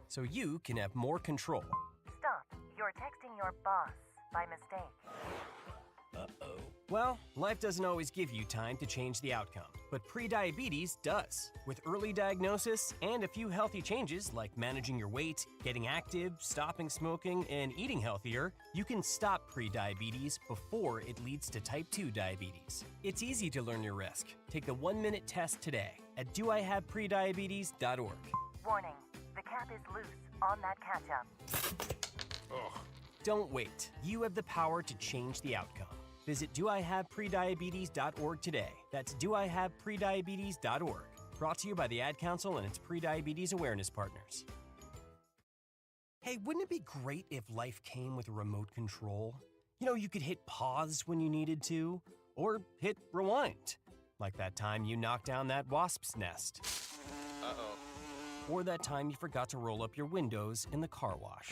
So you can have more control. Stop. You're texting your boss by mistake. Uh-oh. Well, life doesn't always give you time to change the outcome, but prediabetes does. With early diagnosis and a few healthy changes like managing your weight, getting active, stopping smoking, and eating healthier, you can stop prediabetes before it leads to type 2 diabetes. It's easy to learn your risk. Take the 1-minute test today at doihaveprediabetes.org. Warning, the cap is loose on that ketchup. Ugh. Don't wait. You have the power to change the outcome. Visit doihaveprediabetes.org today. That's doihaveprediabetes.org. Brought to you by the Ad Council and its prediabetes awareness partners. Hey, wouldn't it be great if life came with a remote control? You know, you could hit pause when you needed to, or hit rewind. Like that time you knocked down that wasp's nest. Uh-oh. Or that time you forgot to roll up your windows in the car wash.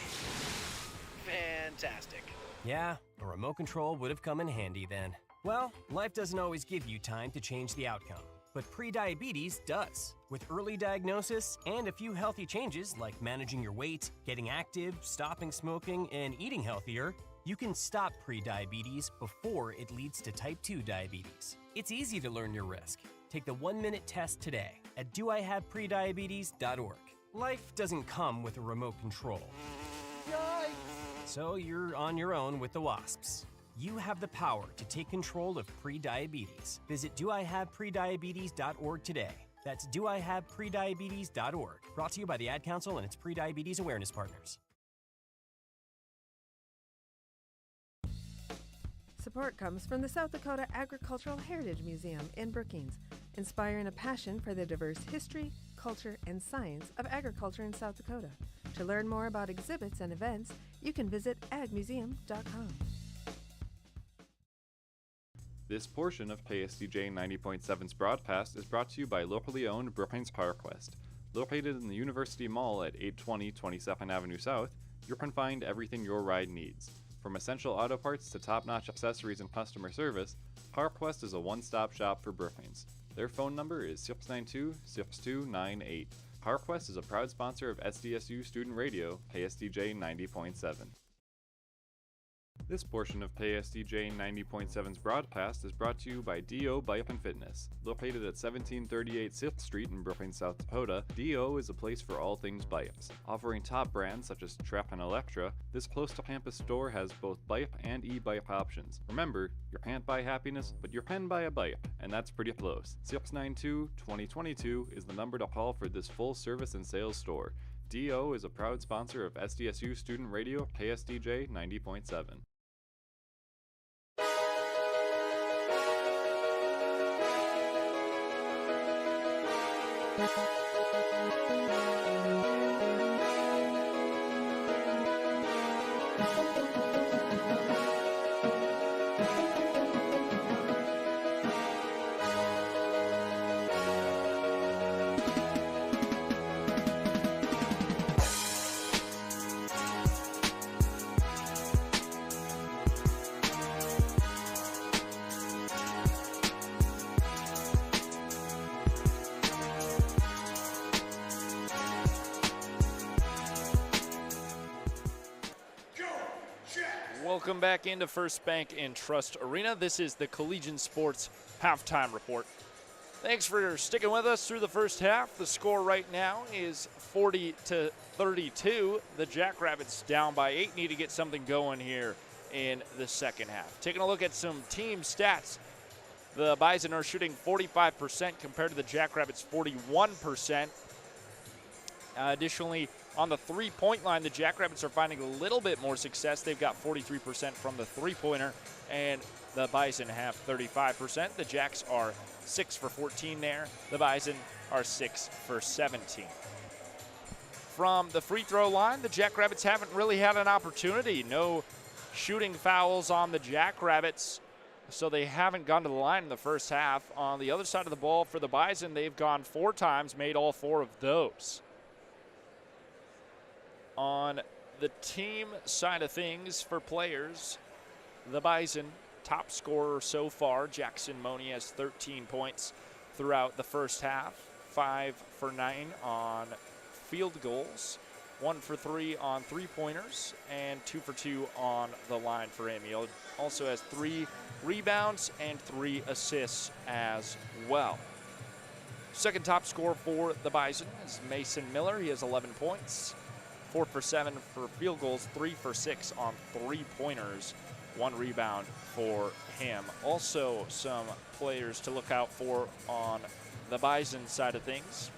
Fantastic. Yeah, a remote control would have come in handy then. Well, life doesn't always give you time to change the outcome, but prediabetes does. With early diagnosis and a few healthy changes like managing your weight, getting active, stopping smoking, and eating healthier, you can stop prediabetes before it leads to type 2 diabetes. It's easy to learn your risk. Take the 1-minute test today at doihaveprediabetes.org. Life doesn't come with a remote control. Yikes! So you're on your own with the wasps. You have the power to take control of prediabetes. Visit doihaveprediabetes.org today. That's doihaveprediabetes.org. Brought to you by the Ad Council and its prediabetes awareness partners. Support comes from the South Dakota Agricultural Heritage Museum in Brookings, inspiring a passion for the diverse history, culture, and science of agriculture in South Dakota. To learn more about exhibits and events, you can visit agmuseum.com. This portion of KSDJ 90.7's broadcast is brought to you by locally owned Brookings PowerQuest. Located in the University Mall at 820 22nd Avenue South, you can find everything your ride needs. From essential auto parts to top-notch accessories and customer service, PowerQuest is a one-stop shop for Brookings. Their phone number is 692-6298. PowerQuest is a proud sponsor of SDSU Student Radio, KSDJ 90.7. This portion of KSDJ 90.7's broadcast is brought to you by D.O. Bike and Fitness. Located at 1738 6th Street in Brookings, South Dakota, D.O. is a place for all things bikes. Offering top brands such as Trek and Electra, this close-to-campus store has both bike and e-bike options. Remember, you can't buy happiness, but you can buy a bike, and that's pretty close. 692-2022 is the number to call for this full-service and sales store. D.O. is a proud sponsor of SDSU Student Radio, KSDJ 90.7. Welcome back into First Bank and Trust Arena. This is the Collegiate Sports Halftime Report. Thanks for sticking with us through the first half. The score right now is 40-32. The Jackrabbits down by 8, need to get something going here in the second half. Taking a look at some team stats. The Bison are shooting 45% compared to the Jackrabbits 41%. Additionally, on the three-point line, the Jackrabbits are finding a little bit more success. They've got 43% from the three-pointer, and the Bison have 35%. The Jacks are 6 for 14 there. The Bison are 6 for 17. From the free throw line, the Jackrabbits haven't really had an opportunity. No shooting fouls on the Jackrabbits, so they haven't gone to the line in the first half. On the other side of the ball for the Bison, they've gone 4 times, made all 4 of those. On the team side of things for players, the Bison top scorer so far, Jackson Money, has 13 points throughout the first half, 5 for 9 on field goals, 1 for 3 on three-pointers, and 2 for 2 on the line for him. He also has 3 rebounds and 3 assists as well. Second top scorer for the Bison is Mason Miller. He has 11 points, 4 for 7 for field goals, 3 for 6 on three-pointers, 1 rebound for him. Also some players to look out for on the Bison side of things.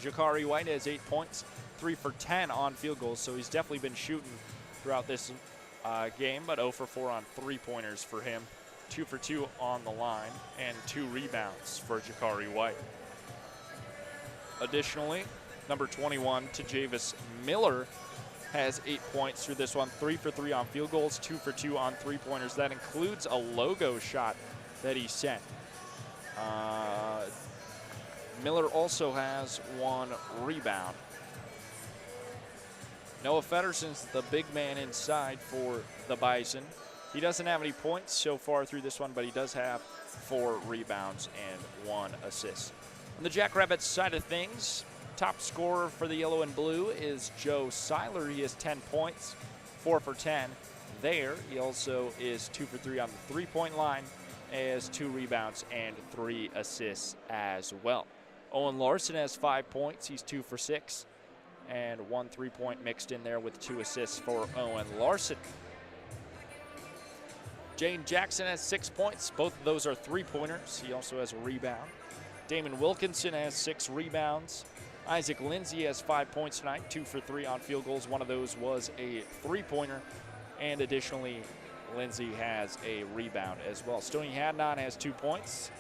Jackrabbit White has 8 points, 3 for 10 on field goals, so he's definitely been shooting throughout this game, but 0 for 4 on three-pointers for him, 2 for 2 on the line, and 2 rebounds for Jackrabbit White. Additionally, number 21, Tajavis Miller, has 8 points through this one, 3 for 3 on field goals, 2 for 2 on three-pointers. That includes a logo shot that he sent. Miller also has 1 rebound. Noah Fedderson's the big man inside for the Bison. He doesn't have any points so far through this one, but he does have 4 rebounds and 1 assist. On the Jackrabbits side of things, top scorer for the yellow and blue is Joe Seiler. He has 10 points, 4 for 10 there. He also is 2 for 3 on the three-point line, has 2 rebounds and 3 assists as well. Owen Larson has 5 points. He's 2 for 6 and 1 3-point mixed in there with 2 assists for Owen Larson. Jane Jackson has 6 points. Both of those are three-pointers. He also has a rebound. Damon Wilkinson has 6 rebounds. Isaac Lindsay has 5 points tonight, 2 for 3 on field goals. One of those was a three-pointer. And additionally, Lindsay has a rebound as well. Stoney Hadnon has 2 points.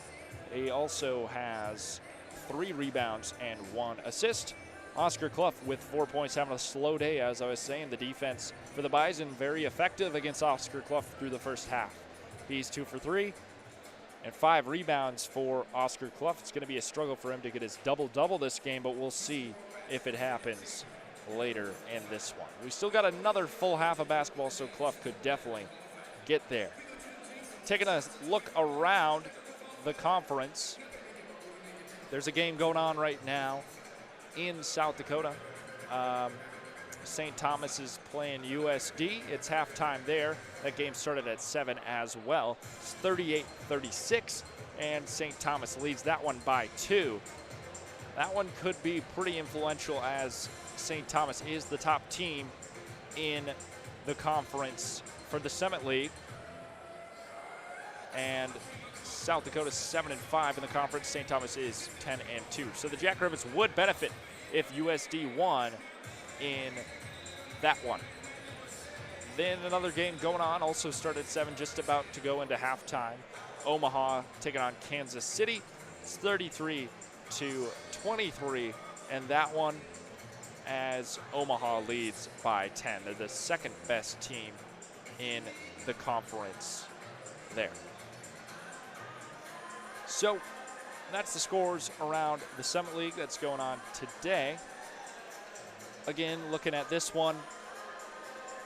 He also has 3 rebounds and 1 assist. Oscar Clough with 4 points, having a slow day, as I was saying. The defense for the Bison very effective against Oscar Clough through the first half. He's 2 for 3 and 5 rebounds for Oscar Clough. It's going to be a struggle for him to get his double-double this game, but we'll see if it happens later in this one. We still got another full half of basketball, so Clough could definitely get there. Taking a look around the conference, there's a game going on right now in South Dakota. St. Thomas is playing USD. It's halftime there. That game started at 7 as well. It's 38-36, and St. Thomas leads that one by 2. That one could be pretty influential, as St. Thomas is the top team in the conference for the Summit League. And South Dakota's 7-5 in the conference. St. Thomas is 10-2. So the Jackrabbits would benefit if USD won in that one. Then another game going on, also started at 7, just about to go into halftime. Omaha taking on Kansas City. It's 33-23, and that one as Omaha leads by 10. They're the second best team in the conference there. So that's the scores around the Summit League that's going on today. Again, looking at this one,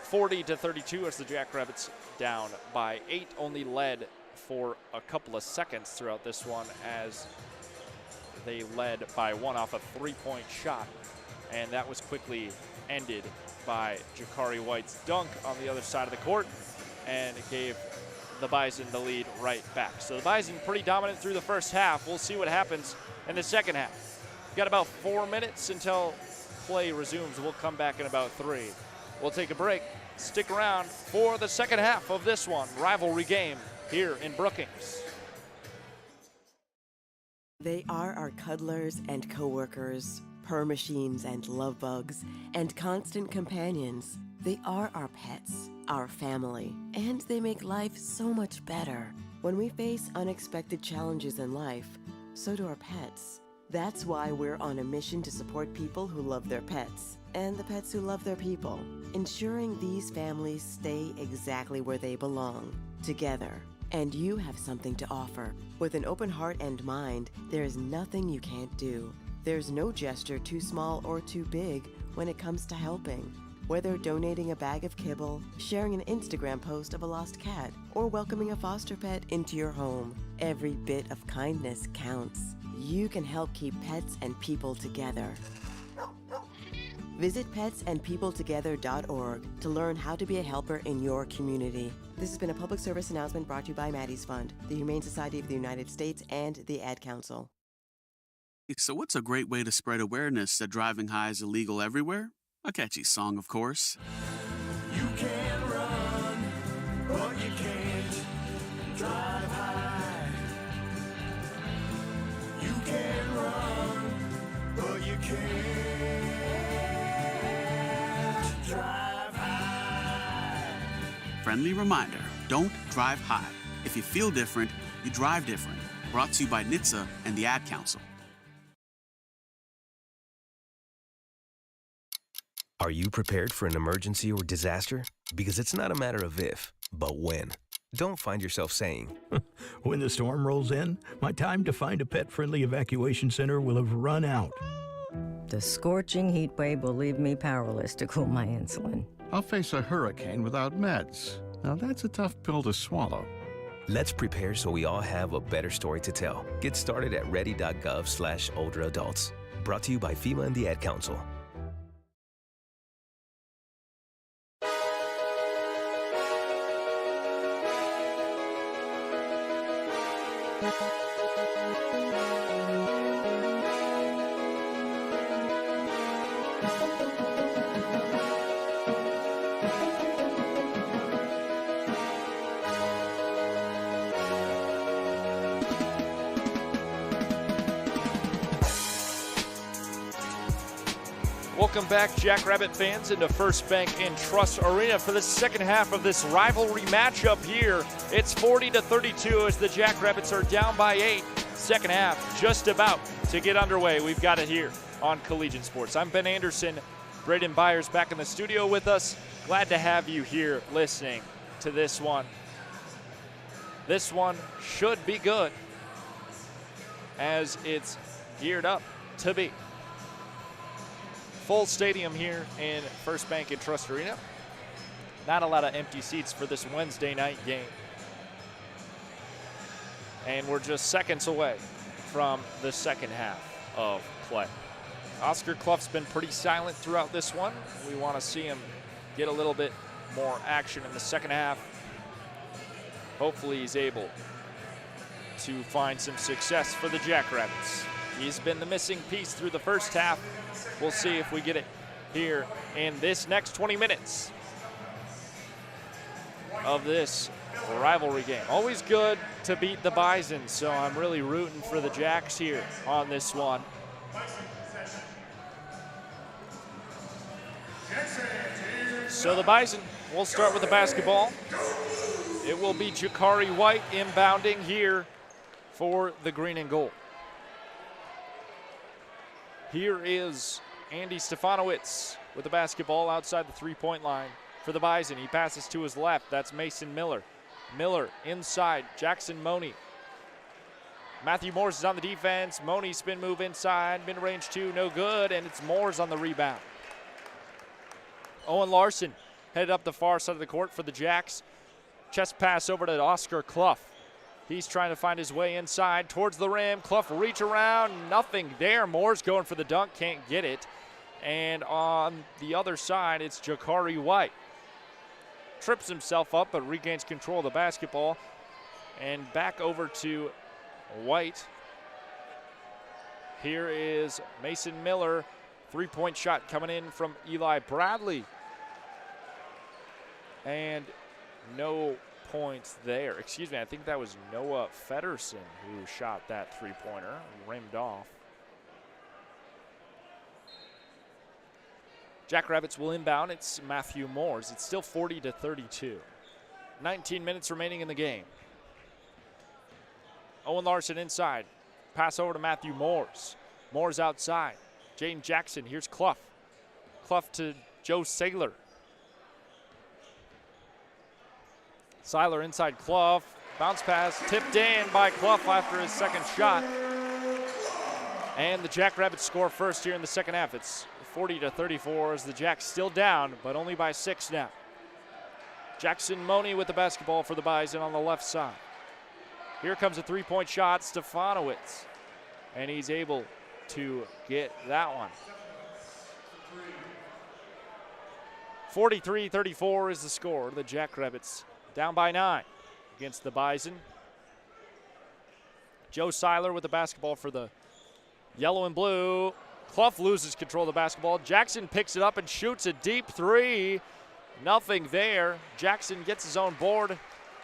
40-32 as the Jackrabbits down by 8, only led for a couple of seconds throughout this one, as they led by 1 off a 3-point shot, and that was quickly ended by Jackrabbit White's dunk on the other side of the court, and it gave the Bison the lead right back. So the Bison pretty dominant through the first half. We'll see what happens in the second half. Got about 4 minutes until play resumes. We'll come back in about 3. We'll take a break. Stick around for the second half of this one, rivalry game here in Brookings. They are our cuddlers and coworkers, purr machines and love bugs, and constant companions. They are our pets, our family, and they make life so much better. When we face unexpected challenges in life, so do our pets. That's why we're on a mission to support people who love their pets, and the pets who love their people, ensuring these families stay exactly where they belong, together. And you have something to offer. With an open heart and mind, there is nothing you can't do. There's no gesture too small or too big when it comes to helping. Whether donating a bag of kibble, sharing an Instagram post of a lost cat, or welcoming a foster pet into your home, every bit of kindness counts. You can help keep pets and people together. Visit petsandpeopletogether.org to learn how to be a helper in your community. This has been a public service announcement brought to you by Maddie's Fund, the Humane Society of the United States, and the Ad Council. So what's a great way to spread awareness that driving high is illegal everywhere? A catchy song, of course. You can run, but you can't drive high. You can run, but you can't drive high. Friendly reminder, don't drive high. If you feel different, you drive different. Brought to you by NHTSA and the Ad Council. Are you prepared for an emergency or disaster? Because it's not a matter of if, but when. Don't find yourself saying, when the storm rolls in, my time to find a pet-friendly evacuation center will have run out. The scorching heat wave will leave me powerless to cool my insulin. I'll face a hurricane without meds. Now that's a tough pill to swallow. Let's prepare so we all have a better story to tell. Get started at ready.gov/older adults. Brought to you by FEMA and the Ad Council. Welcome back, Jackrabbit fans, into First Bank and Trust Arena for the second half of this rivalry matchup here. It's 40-32 as the Jackrabbits are down by 8. Second half just about to get underway. We've got it here on Collegiate Sports. I'm Ben Anderson. Braden Byers back in the studio with us. Glad to have you here listening to this one. This one should be good as it's geared up to be. Full stadium here in First Bank and Trust Arena. Not a lot of empty seats for this Wednesday night game. And we're just seconds away from the second half of play. Oscar Clough's been pretty silent throughout this one. We want to see him get a little bit more action in the second half. Hopefully he's able to find some success for the Jackrabbits. He's been the missing piece through the first half. We'll see if we get it here in this next 20 minutes of this rivalry game. Always good to beat the Bison, so I'm really rooting for the Jacks here on this one. So the Bison, we'll start with the basketball. It will be Jakari White inbounding here for the green and gold. Here is Andy Stefanowicz with the basketball outside the three-point line for the Bison. He passes to his left. That's Mason Miller. Miller inside. Jackson Money. Matthew Moores is on the defense. Money spin move inside. Mid-range two, no good, and it's Moores on the rebound. Owen Larson headed up the far side of the court for the Jacks. Chest pass over to Oscar Clough. He's trying to find his way inside towards the rim. Clough reach around, nothing there. Moore's going for the dunk, can't get it. And on the other side, it's Jakari White. Trips himself up, but regains control of the basketball. And back over to White. Here is Mason Miller. Three-point shot coming in from Eli Bradley. And no points there. Excuse me, I think that was Noah Feddersen who shot that three-pointer, rimmed off. Jackrabbits will inbound. It's Matthew Moores. It's still 40-32. 19 minutes remaining in the game. Owen Larson inside. Pass over to Matthew Moores. Moores outside. Jaden Jackson. Here's Clough. Clough to Joe Saylor. Seiler inside Clough. Bounce pass tipped in by Clough after his second shot. And the Jackrabbits score first here in the second half. It's 40-34 as the Jacks still down, but only by 6 now. Jackson Money with the basketball for the Bison on the left side. Here comes a three-point shot, Stefanowicz. And he's able to get that one. 43-34 is the score. The Jackrabbits down by 9 against the Bison. Joe Seiler with the basketball for the yellow and blue. Clough loses control of the basketball. Jackson picks it up and shoots a deep three. Nothing there. Jackson gets his own board.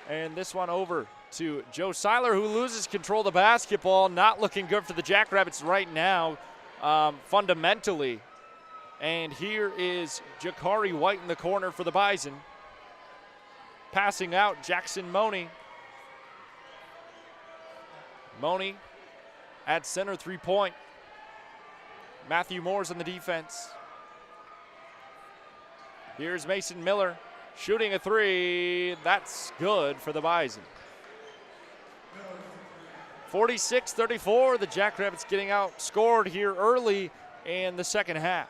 And this one over to Joe Seiler, who loses control of the basketball. Not looking good for the Jackrabbits right now, fundamentally. And here is Jakari White in the corner for the Bison. Passing out, Jackson Money. Money at center, three-point. Matthew Moores on the defense. Here's Mason Miller shooting a three. That's good for the Bison. 46-34, the Jackrabbits getting outscored here early in the second half.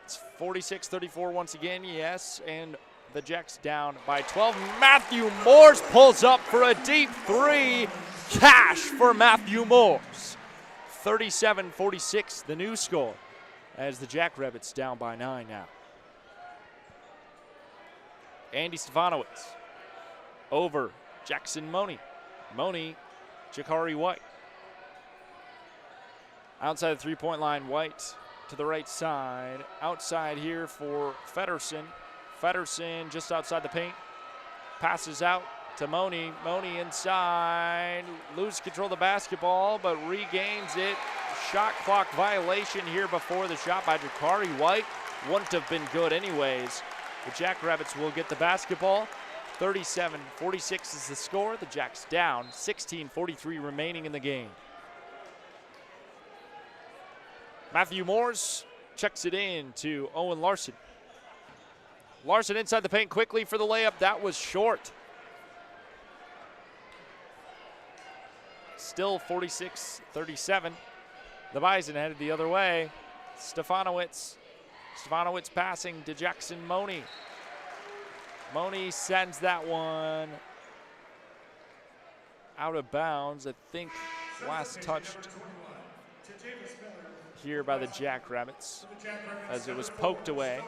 It's 46-34 once again, yes, and the Jacks down by 12. Matthew Moores pulls up for a deep three. Cash for Matthew Moores. 37-46, the new score, as the Jackrabbits down by 9 now. Andy Stefanowicz over Jackson Money. Money, Jakari White. Outside the three-point line, White to the right side. Outside here for Feddersen. Feddersen just outside the paint. Passes out to Money. Money inside. Loses control of the basketball, but regains it. Shot clock violation here before the shot by Jakari White. Wouldn't have been good anyways. The Jackrabbits will get the basketball. 37-46 is the score. The Jacks down. 16:43 remaining in the game. Matthew Moores checks it in to Owen Larson. Larson inside the paint quickly for the layup. That was short. Still 46-37. The Bison headed the other way. Stefanowicz passing to Jackson Money. Money sends that one out of bounds. I think last touched here by the Jackrabbits as it was poked away.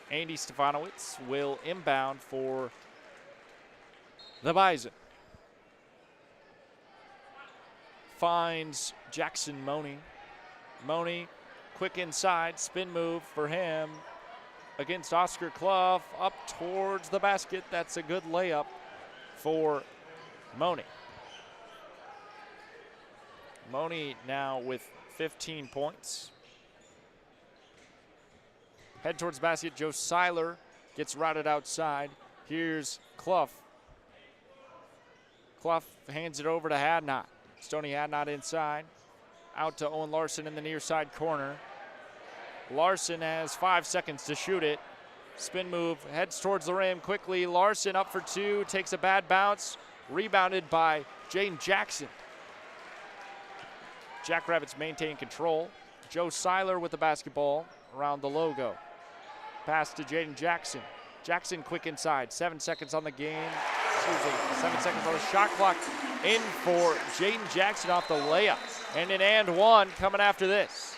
Andy Stefanowicz will inbound for the Bison. Finds Jackson Money. Money, quick inside, spin move for him against Oscar Clough, up towards the basket. That's a good layup for Money. Money now with 15 points. Head towards the basket. Joe Seiler gets routed outside. Here's Clough. Clough hands it over to Hadnot. Stoney Hadnot inside. Out to Owen Larson in the near side corner. Larson has 5 seconds to shoot it. Spin move, heads towards the rim quickly. Larson up for two, takes a bad bounce. Rebounded by Jaden Jackson. Jackrabbits maintain control. Joe Seiler with the basketball around the logo. Pass to Jaden Jackson. Jackson quick inside. 7 seconds on the game. 7 seconds on the shot clock. In for Jaden Jackson off the layup. And an and one coming after this.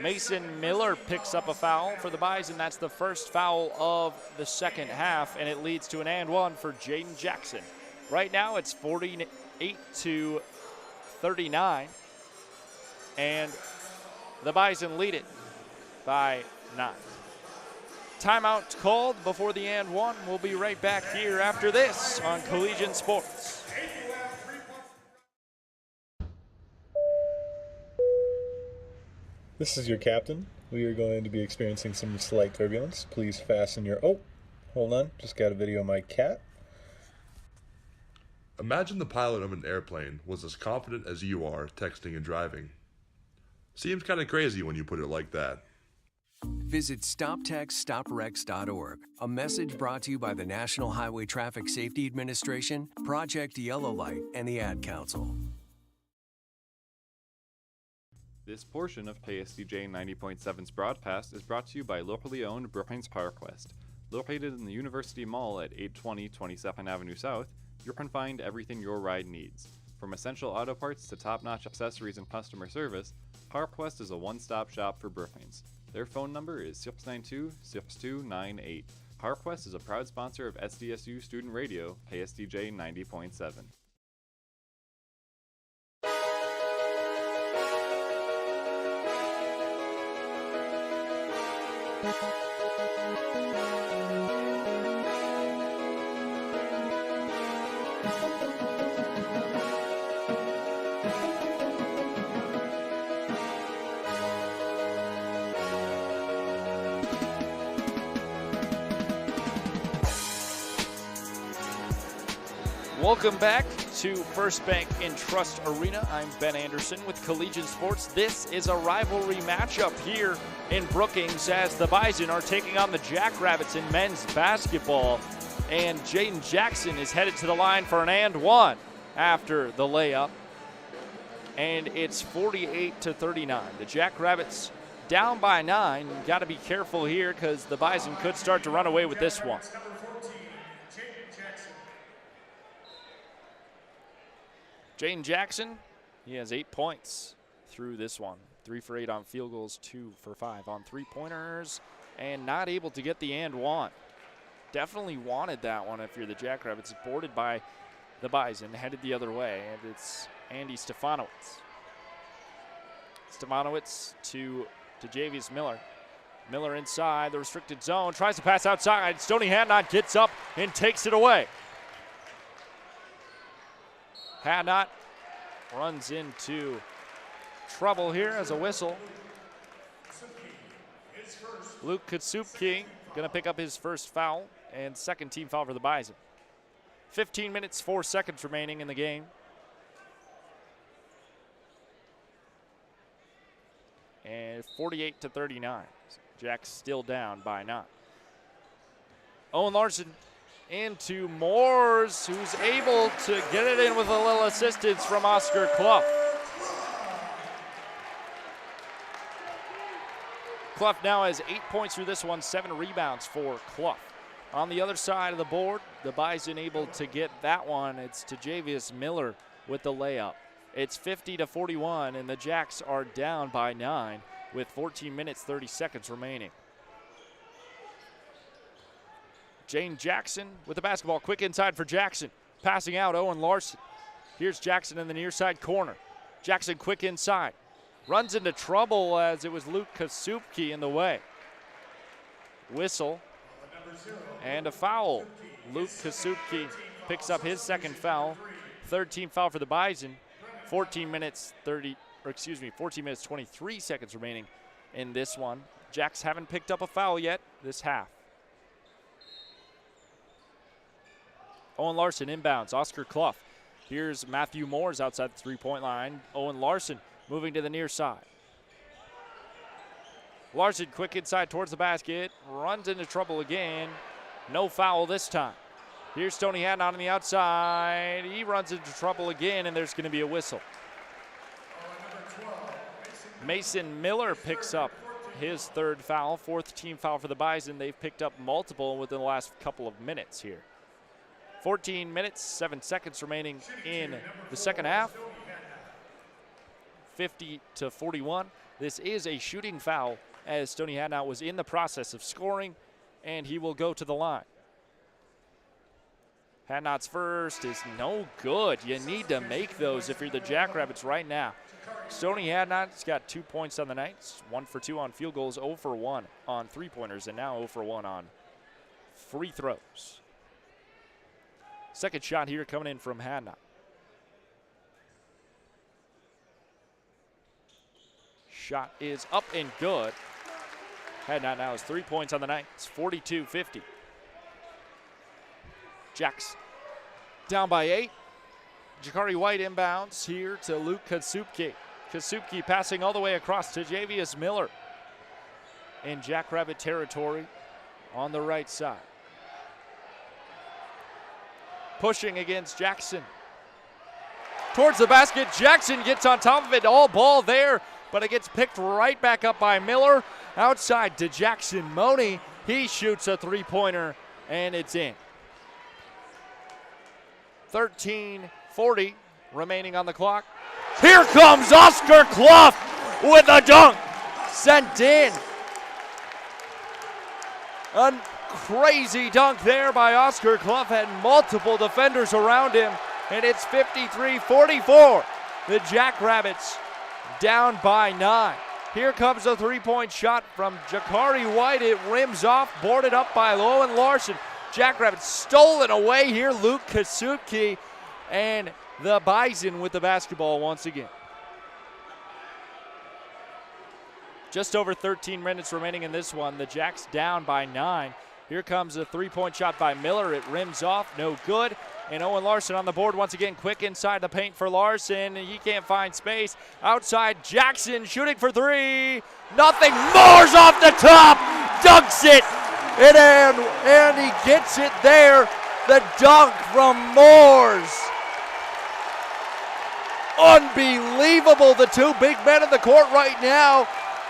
Mason Miller picks up a foul for the Bison. That's the first foul of the second half, and it leads to an and one for Jaden Jackson. Right now it's 48-39, and the Bison lead it by 9. Timeout called before the and one. We'll be right back here after this on Collegiate Sports. This is your captain. We are going to be experiencing some slight turbulence. Please fasten your... Oh, hold on. Just got a video of my cat. Imagine the pilot of an airplane was as confident as you are texting and driving. Seems kind of crazy when you put it like that. Visit StopTextStopWrecks.org. A message brought to you by the National Highway Traffic Safety Administration, Project Yellow Light, and the Ad Council. This portion of KSDJ 90.7's broadcast is brought to you by locally owned Brookings Park West. Located in the University Mall at 820 22nd Avenue South, you can find everything your ride needs. From essential auto parts to top-notch accessories and customer service, Park West is a one-stop shop for Brookings. Their phone number is 692-6298. Park West is a proud sponsor of SDSU Student Radio, KSDJ 90.7. Welcome back to First Bank in Trust Arena. I'm Ben Anderson with Collegiate Sports. This is a rivalry matchup here in Brookings as the Bison are taking on the Jackrabbits in men's basketball. And Jaden Jackson is headed to the line for an and one after the layup. And it's 48-39. The Jackrabbits down by 9. Got to be careful here because the Bison could start to run away with this one. Jaden Jackson, he has 8 points through this one. 3 for 8 on field goals, 2 for 5 on three-pointers, and not able to get the and one. Definitely wanted that one if you're the Jackrabbits. Boarded by the Bison, headed the other way, and it's Andy Stefanowicz. Stefanowicz to Javius Miller. Miller inside the restricted zone, tries to pass outside. Stoney Hadnot gets up and takes it away. Hadnot runs into trouble here as a whistle. Luke Katsupki going to pick up his first foul and second team foul for the Bison. 15 minutes, 4 seconds remaining in the game. And 48-39. Jack's still down by 9. Owen Larson into Moores, who's able to get it in with a little assistance from Oscar Clough. Clough now has 8 points through this one, 7 rebounds for Clough. On the other side of the board, the Bison able to get that one. It's to Javius Miller with the layup. It's 50-41, and the Jacks are down by 9 with 14 minutes, 30 seconds remaining. Jane Jackson with the basketball, quick inside for Jackson. Passing out, Owen Larson. Here's Jackson in the near side corner. Jackson quick inside. Runs into trouble as it was Luke Kasupki in the way. Whistle and a foul. Luke Kasupki picks up his second foul. Third team foul for the Bison. 14 minutes 23 seconds remaining in this one. Jacks haven't picked up a foul yet this half. Owen Larson inbounds, Oscar Clough. Here's Matthew Moores outside the three-point line. Owen Larson moving to the near side. Larson quick inside towards the basket, runs into trouble again. No foul this time. Here's Stoney Hadnot on the outside. He runs into trouble again, and there's going to be a whistle. Mason Miller picks up his third foul, fourth team foul for the Bison. They've picked up multiple within the last couple of minutes here. 14 minutes, 7 seconds remaining in the second half. 50-41. This is a shooting foul as Stoney Hadnot was in the process of scoring, and he will go to the line. Hadnot's first is no good. You need to make those if you're the Jackrabbits right now. Stony Hadnot's got 2 points on the night. 1 for 2 on field goals, 0 for 1 on three-pointers, and now 0 for 1 on free throws. Second shot here coming in from Hadnot. Shot is up and good. Hadnot now has 3 points on the night. It's 42-50. Jacks down by 8. Jakari White inbounds here to Luke Kasupke. Kasupke passing all the way across to Javius Miller in Jackrabbit territory on the right side. Pushing against Jackson. Towards the basket, Jackson gets on top of it, all ball there, but it gets picked right back up by Miller. Outside to Jackson Money. He shoots a three-pointer, and it's in. 13:40 remaining on the clock. Here comes Oscar Clough with a dunk. Sent in. A crazy dunk there by Oscar Clough. Had multiple defenders around him, and it's 53-44. The Jackrabbits down by 9. Here comes a three-point shot from Jakari White. It rims off, boarded up by Lowen Larson. Jackrabbits stolen away here. Luke Kasupke and the Bison with the basketball once again. Just over 13 minutes remaining in this one. The Jacks down by 9. Here comes a three-point shot by Miller. It rims off, no good. And Owen Larson on the board once again. Quick inside the paint for Larson. He can't find space. Outside, Jackson shooting for three. Nothing. Moore's off the top. Dunks it. And he gets it there. The dunk from Moores. Unbelievable. The two big men in the court right now.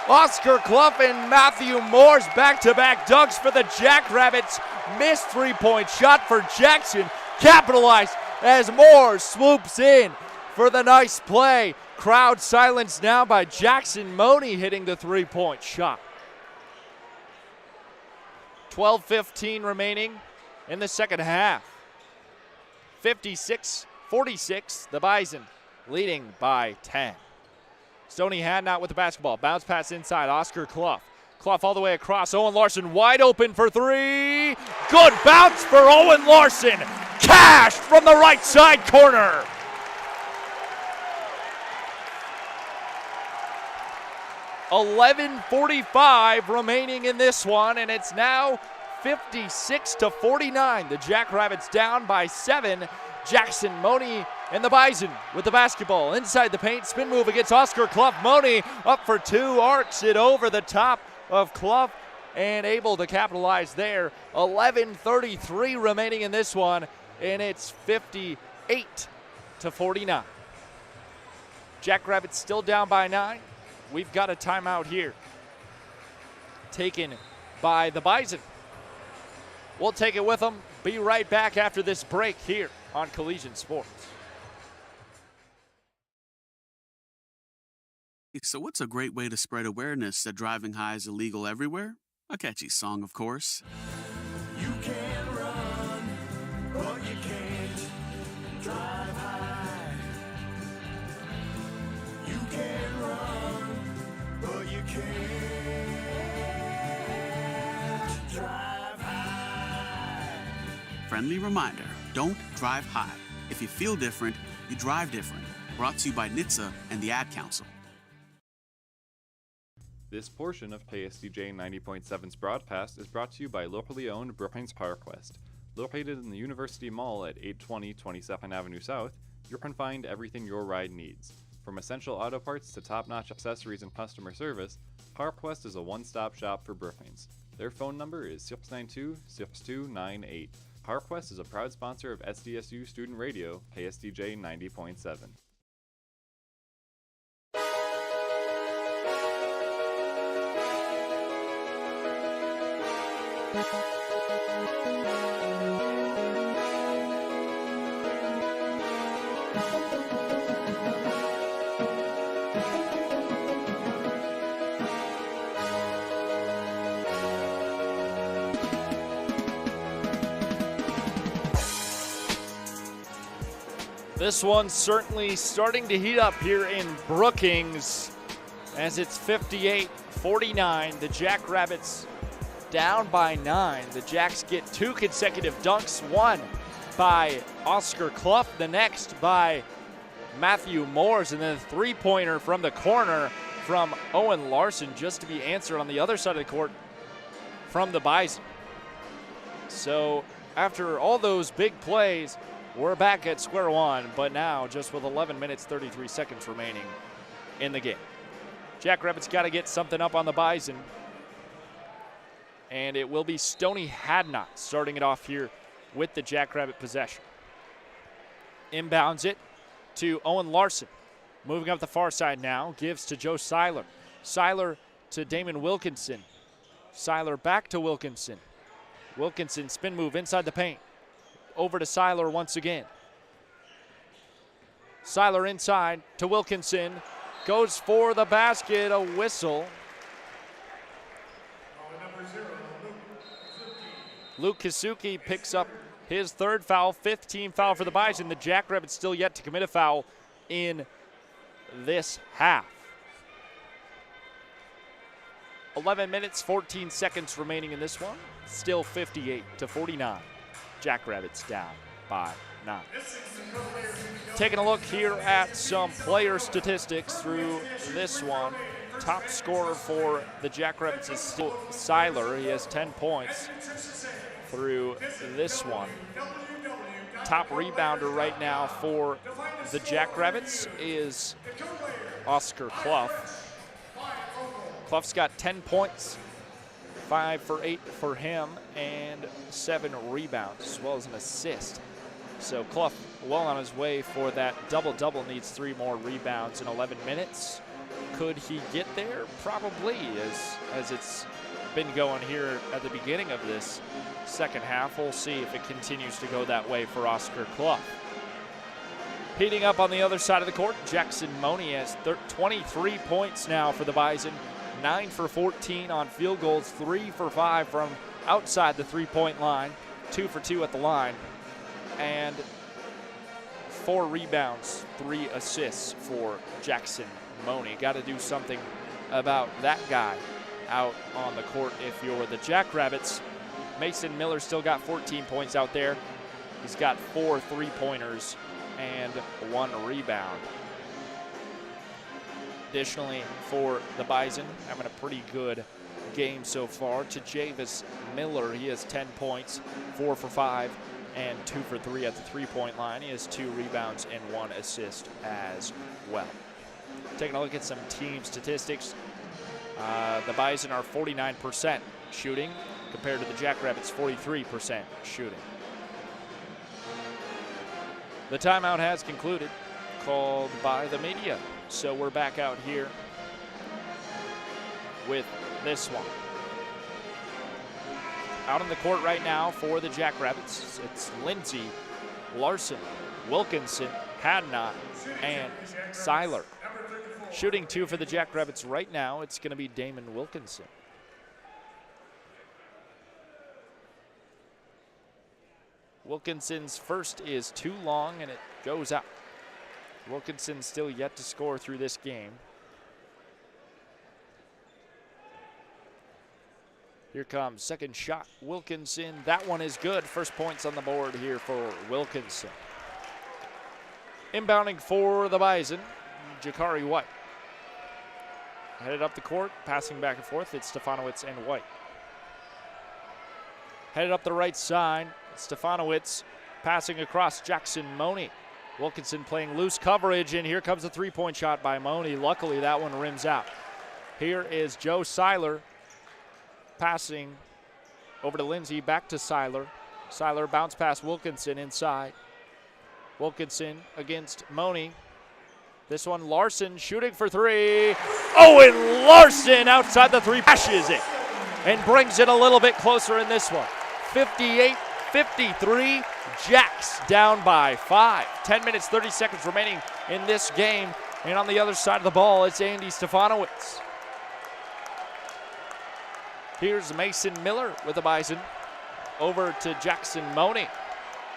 Oscar Clough and Matthew Moores back-to-back dunks for the Jackrabbits. Missed three-point shot for Jackson. Capitalized as Moores swoops in for the nice play. Crowd silenced now by Jackson Money hitting the three-point shot. 12:15 remaining in the second half. 56-46, the Bison leading by 10. Stony Hadnot with the basketball. Bounce pass inside, Oscar Clough. Clough all the way across. Owen Larson wide open for three. Good bounce for Owen Larson. Cashed from the right side corner. $11:45 remaining in this one, and it's now 56-49. The Jackrabbits down by 7. Jackson Money and the Bison with the basketball inside the paint. Spin move against Oscar Clough. Money up for two, arcs it over the top of Clough and able to capitalize there. 11:33 remaining in this one, and it's 58-49. Jackrabbits still down by 9. We've got a timeout here taken by the Bison. We'll take it with them. Be right back after this break here on Collegiate Sports. So what's a great way to spread awareness that driving high is illegal everywhere? A catchy song, of course. You can run, but you can't drive high. You can run, but you can't drive high. Friendly reminder, don't drive high. If you feel different, you drive different. Brought to you by NHTSA and the Ad Council. This portion of KSDJ 90.7's broadcast is brought to you by locally owned Brookings Park West. Located in the University Mall at 820 22nd Avenue South, you can find everything your ride needs. From essential auto parts to top-notch accessories and customer service, Park West is a one-stop shop for Brookings. Their phone number is 692-6298. Park West is a proud sponsor of SDSU Student Radio, KSDJ 90.7. This one's certainly starting to heat up here in Brookings as it's 58-49. The Jackrabbits down by 9. The Jacks get 2 consecutive dunks, one by Oscar Clough, the next by Matthew Moores, and then a three-pointer from the corner from Owen Larson, just to be answered on the other side of the court from the Bison. So after all those big plays, we're back at square one, but now just with 11 minutes, 33 seconds remaining in the game. Jackrabbits got to get something up on the Bison, and it will be Stoney Hadnot starting it off here with the Jackrabbit possession. Inbounds it to Owen Larson. Moving up the far side now, gives to Joe Seiler. Seiler to Damon Wilkinson. Seiler back to Wilkinson. Wilkinson spin move inside the paint. Over to Seiler once again. Seiler inside to Wilkinson. Goes for the basket, a whistle. Luke Kisuki picks up his third foul, 5th team foul for the Bison. The Jackrabbits still yet to commit a foul in this half. 11 minutes, 14 seconds remaining in this one. Still 58-49. Jackrabbits down by 9. Taking a look here at some player statistics through this one. Top scorer for the Jackrabbits is still Seiler. He has 10 points through this one. Top rebounder right now for the Jackrabbits is Oscar Clough. Clough's got 10 points, 5 for 8 for him, and 7 rebounds, as well as an assist. So Clough well on his way for that double-double, needs 3 more rebounds in 11 minutes. Could he get there? Probably, as it's been going here at the beginning of this second half. We'll see if it continues to go that way for Oscar Clough. Heating up on the other side of the court, Jackson Money has 23 points now for the Bison. 9 for 14 on field goals, 3 for 5 from outside the three-point line, 2 for 2 at the line, and 4 rebounds, 3 assists for Jackson Money. Got to do something about that guy out on the court if you're the Jackrabbits. Mason Miller still got 14 points out there. He's got 4 three-pointers and 1 rebound. Additionally, for the Bison, having a pretty good game so far. To Javis Miller, he has 10 points, 4 for 5, and 2 for 3 at the three-point line. He has 2 rebounds and 1 assist as well. Taking a look at some team statistics, the Bison are 49% shooting compared to the Jackrabbits' 43% shooting. The timeout has concluded, called by the media. So we're back out here with this one. Out on the court right now for the Jackrabbits, it's Lindsey, Larson, Wilkinson, Hadnot, and Seiler. Shooting 2 for the Jackrabbits right now, it's going to be Damon Wilkinson. Wilkinson's first is too long, and it goes out. Wilkinson still yet to score through this game. Here comes second shot, Wilkinson. That one is good. First points on the board here for Wilkinson. Inbounding for the Bison, Jakari White. Headed up the court, passing back and forth. It's Stefanowicz and White. Headed up the right side, Stefanowicz passing across Jackson Money. Wilkinson playing loose coverage, and here comes a three-point shot by Money. Luckily, that one rims out. Here is Joe Seiler passing over to Lindsey, back to Seiler. Seiler bounce pass Wilkinson inside. Wilkinson against Money. This one, Larson shooting for 3. Owen Larson outside the 3, bashes it and brings it a little bit closer in this one. 58-53, Jacks down by 5. 10 minutes, 30 seconds remaining in this game. And on the other side of the ball, it's Andy Stefanowicz. Here's Mason Miller with the Bison. Over to Jackson Money.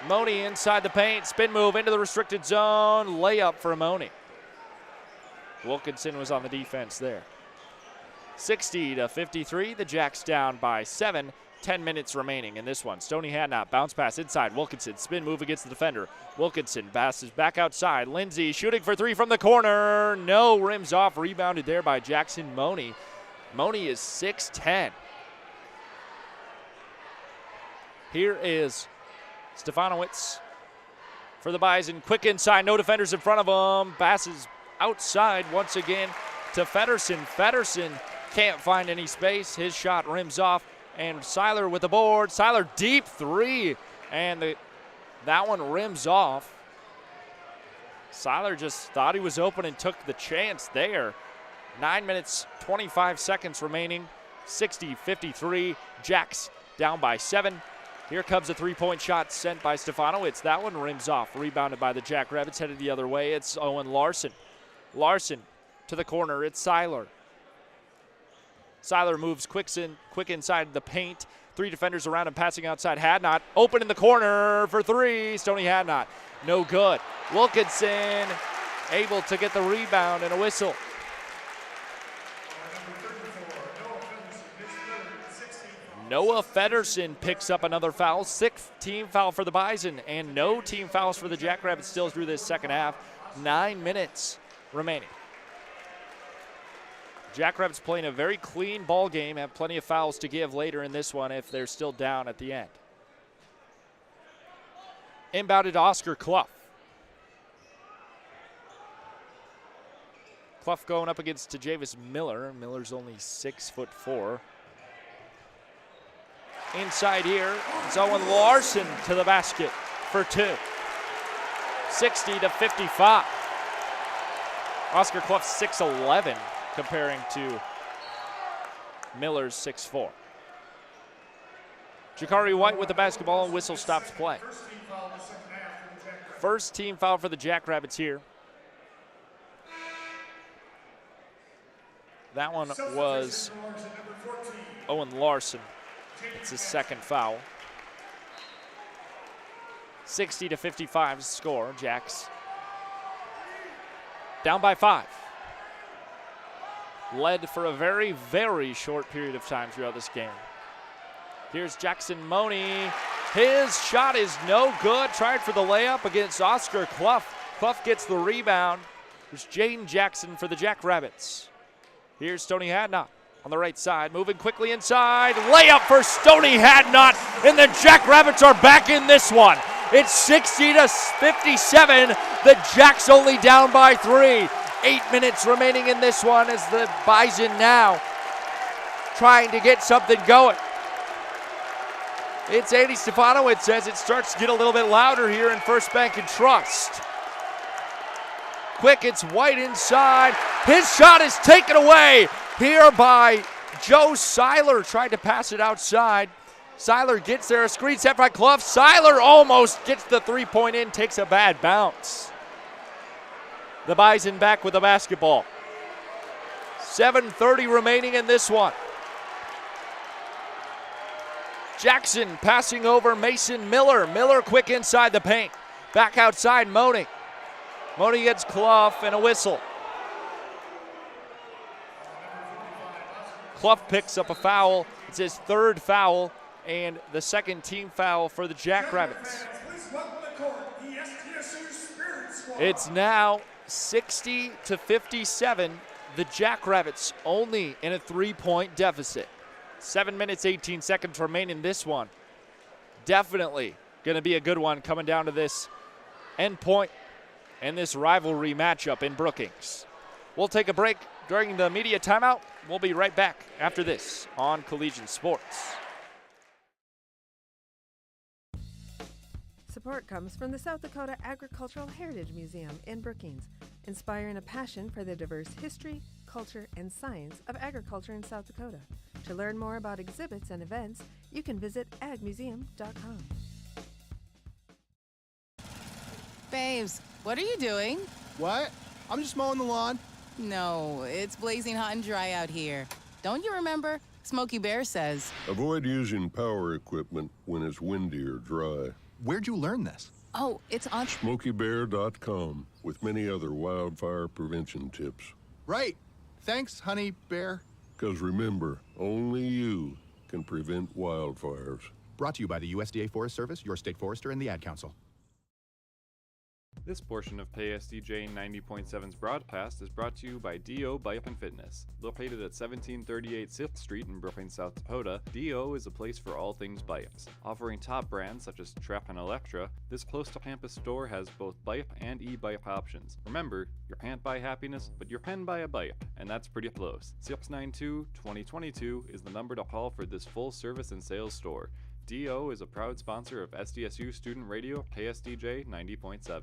Moni inside the paint, spin move into the restricted zone, layup for Moni. Wilkinson was on the defense there. 60-53, the Jacks down by 7. 10 minutes remaining in this one. Stoney Hadnot, bounce pass inside. Wilkinson, spin move against the defender. Wilkinson passes back outside. Lindsay shooting for 3 from the corner. No, rims off. Rebounded there by Jackson Moni. Moni is 6'10". Here is Stefanowicz for the Bison. Quick inside, no defenders in front of him. Passes outside once again to Feddersen. Feddersen can't find any space. His shot rims off. And Seiler with the board. Seiler deep 3. And that one rims off. Seiler just thought he was open and took the chance there. 9 minutes, 25 seconds remaining. 60-53. Jacks down by 7. Here comes a three-point shot sent by Stefanowicz. That one rims off. Rebounded by the Jackrabbits. Headed the other way. It's Owen Larson. Larson to the corner. It's Seiler. Seiler moves quick inside the paint. 3 defenders around him, passing outside. Hadnot open in the corner for 3. Stoney Hadnot, no good. Wilkinson able to get the rebound and a whistle. Noah Feddersen picks up another foul. 6th team foul for the Bison, and no team fouls for the Jackrabbits still through this second half. 9 minutes remaining. Jackrabbits playing a very clean ball game, have plenty of fouls to give later in this one if they're still down at the end. Inbounded Oscar Clough. Clough going up against Tajavis Miller. Miller's only 6'4". Inside here, it's Owen Larson to the basket for 2. 60-55. Oscar Clough's 6'11", comparing to Miller's 6'4". Jakari White with the basketball, and whistle stops play. First team foul for the Jackrabbits here. That one was Owen Larson. It's his second foul. 60-55 is the score. Jacks down by 5. Led for a very, very short period of time throughout this game. Here's Jackson Moni. His shot is no good. Tried for the layup against Oscar Clough. Clough gets the rebound. There's Jaden Jackson for the Jackrabbits. Here's Stoney Hadnot on the right side, moving quickly inside. Layup for Stoney Hadnot, and the Jackrabbits are back in this one. It's 60-57. The Jacks only down by 3. 8 minutes remaining in this one as the Bison now trying to get something going. It's Andy Stefanowicz as it starts to get a little bit louder here in First Bank and Trust. Quick, it's White inside. His shot is taken away here by Joe Seiler. Tried to pass it outside. Seiler gets there, a screen set by Clough. Seiler almost gets the three-point in, takes a bad bounce. The Bison back with the basketball. 7:30 remaining in this one. Jackson passing over Mason Miller. Miller quick inside the paint. Back outside, Moni. Moni gets Clough and a whistle. Clough picks up a foul. It's his third foul and the second team foul for the Jackrabbits. It's now 60-57. The Jackrabbits only in a 3-point deficit. 7 minutes, 18 seconds remain in this one. Definitely going to be a good one coming down to this end point and this rivalry matchup in Brookings. We'll take a break during the media timeout. We'll be right back after this on Collegiate Sports. Support comes from the South Dakota Agricultural Heritage Museum in Brookings, inspiring a passion for the diverse history, culture, and science of agriculture in South Dakota. To learn more about exhibits and events, you can visit agmuseum.com. Babes, what are you doing? What? I'm just mowing the lawn. No, it's blazing hot and dry out here. Don't you remember? Smokey Bear says. Avoid using power equipment when it's windy or dry. Where'd you learn this? Oh, it's on SmokeyBear.com with many other wildfire prevention tips. Right. Thanks, Honey Bear. Because remember, only you can prevent wildfires. Brought to you by the USDA Forest Service, your state forester, and the Ad Council. This portion of KSDJ 90.7's broadcast is brought to you by D.O. Bike and Fitness. Located at 1738 6th Street in Brooklyn, South Dakota, D.O. is a place for all things bikes. Offering top brands such as Trap and Electra, this close-to-campus store has both bike and e-bike options. Remember, you can't buy happiness, but you can buy a bike, and that's pretty close. 692-2022 is the number to call for this full-service and sales store. D.O. is a proud sponsor of SDSU Student Radio KSDJ 90.7.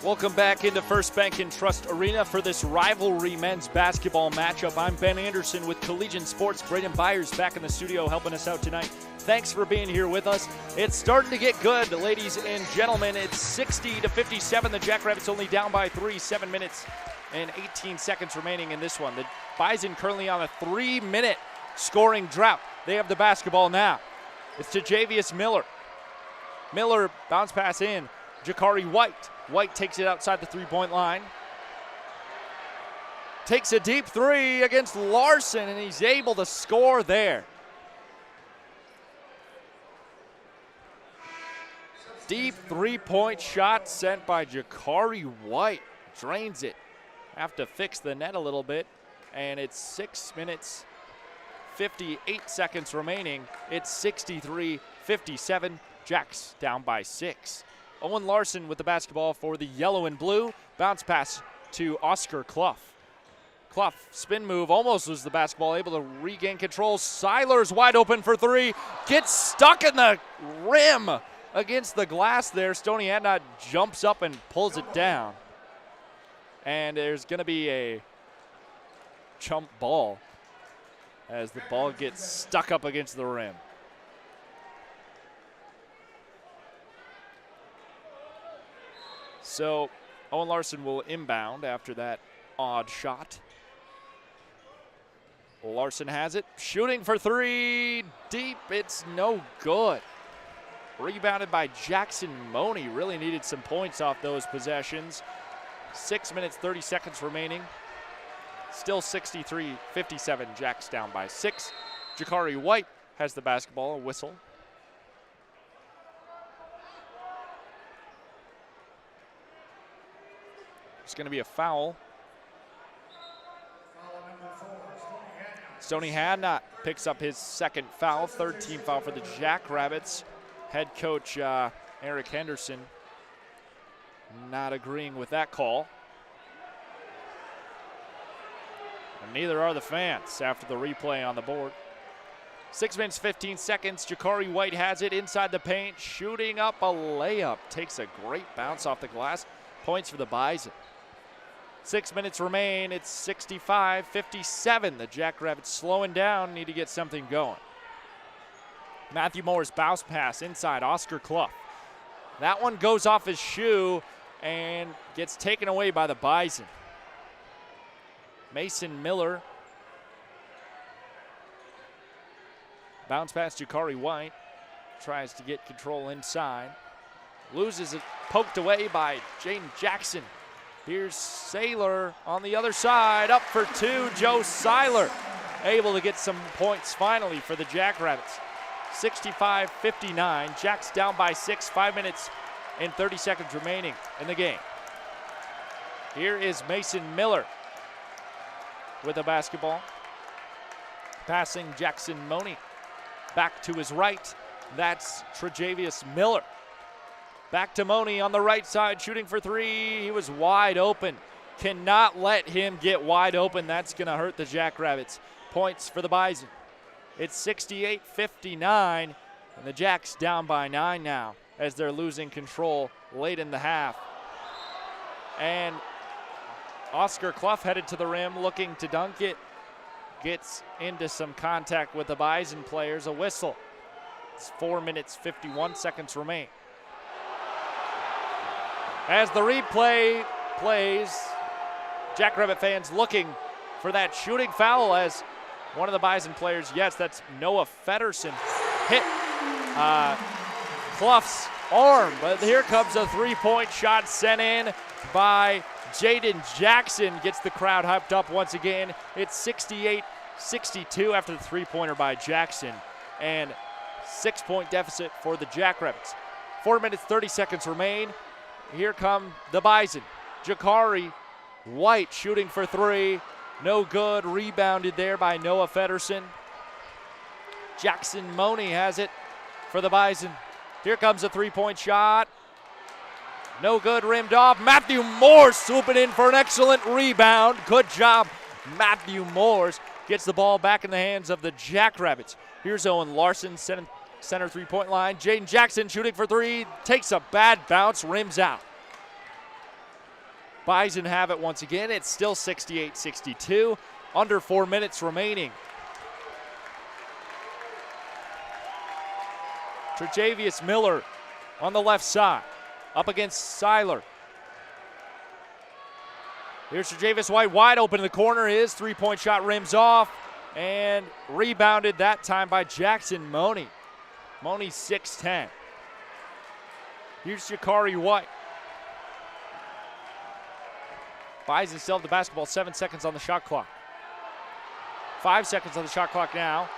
Welcome back into First Bank and Trust Arena for this rivalry men's basketball matchup. I'm Ben Anderson with Collegiate Sports. Braden Byers back in the studio helping us out tonight. Thanks for being here with us. It's starting to get good, ladies and gentlemen. It's 60-57. The Jackrabbits only down by 3, 7 minutes and 18 seconds remaining in this one. The Bison currently on a 3-minute scoring drought. They have the basketball now. It's to Javius Miller. Miller bounce pass in. Jakari White. White takes it outside the three-point line. Takes a deep three against Larson, and he's able to score there. Deep three-point shot sent by Jakari White. Drains it. Have to fix the net a little bit. And it's 6 minutes, 58 seconds remaining. It's 63-57. Jacks down by 6. Owen Larson with the basketball for the yellow and blue. Bounce pass to Oscar Clough. Clough, spin move, almost loses the basketball, able to regain control. Seiler's wide open for three. Gets stuck in the rim against the glass there. Stoney Hadnot jumps up and pulls it down. And there's going to be a jump ball as the ball gets stuck up against the rim. So Owen Larson will inbound after that odd shot. Larson has it, shooting for three, deep, it's no good. Rebounded by Jackson Money, really needed some points off those possessions. 6 minutes, 30 seconds remaining. Still 63-57, Jacks down by 6. Jakari White has the basketball, a whistle. It's going to be a foul. Stoney Hadnot picks up his second foul, third team foul for the Jackrabbits. Head coach Eric Henderson not agreeing with that call. And neither are the fans after the replay on the board. 6 minutes, 15 seconds. Jakari White has it inside the paint, shooting up a layup. Takes a great bounce off the glass. Points for the Bison. 6 minutes remain. It's 65-57. The Jackrabbits slowing down, need to get something going. Matthew Moore's bounce pass inside Oscar Clough. That one goes off his shoe and gets taken away by the Bison. Mason Miller. Bounce pass Jakari White. Tries to get control inside. Loses it, poked away by Jaden Jackson. Here's Saylor on the other side, up for two, Joe Seiler. Able to get some points finally for the Jackrabbits. 65-59, Jacks down by 6, 5 minutes and 30 seconds remaining in the game. Here is Mason Miller with the basketball. Passing Jackson Money. Back to his right, that's Trejavius Miller. Back to Money on the right side, shooting for three. He was wide open. Cannot let him get wide open. That's going to hurt the Jackrabbits. Points for the Bison. It's 68-59, and the Jacks down by 9 now as they're losing control late in the half. And Oscar Clough headed to the rim, looking to dunk it. Gets into some contact with the Bison players. A whistle. It's 4 minutes, 51 seconds remain. As the replay plays, Jackrabbit fans looking for that shooting foul as one of the Bison players, yes, that's Noah Feddersen, hit Clough's arm. But here comes a three-point shot sent in by Jaden Jackson. Gets the crowd hyped up once again. It's 68-62 after the three-pointer by Jackson. And 6-point deficit for the Jackrabbits. 4 minutes, 30 seconds remain. Here come the Bison. Jakari White shooting for three. No good. Rebounded there by Noah Feddersen. Jackson Money has it for the Bison. Here comes a three-point shot. No good, rimmed off. Matthew Morse swooping in for an excellent rebound. Good job, Matthew Morse. Gets the ball back in the hands of the Jackrabbits. Here's Owen Larson, center three-point line. Jaden Jackson shooting for three. Takes a bad bounce, rims out. Bison have it once again. It's still 68-62. Under 4 minutes remaining. Tre'Javious Miller on the left side. Up against Seiler. Here's Tre'Javious White wide open in the corner. His three-point shot rims off and rebounded that time by Jackson Money. Money 6'10". Here's Jakari White. Bison still have the basketball. 7 seconds on the shot clock. 5 seconds on the shot clock now.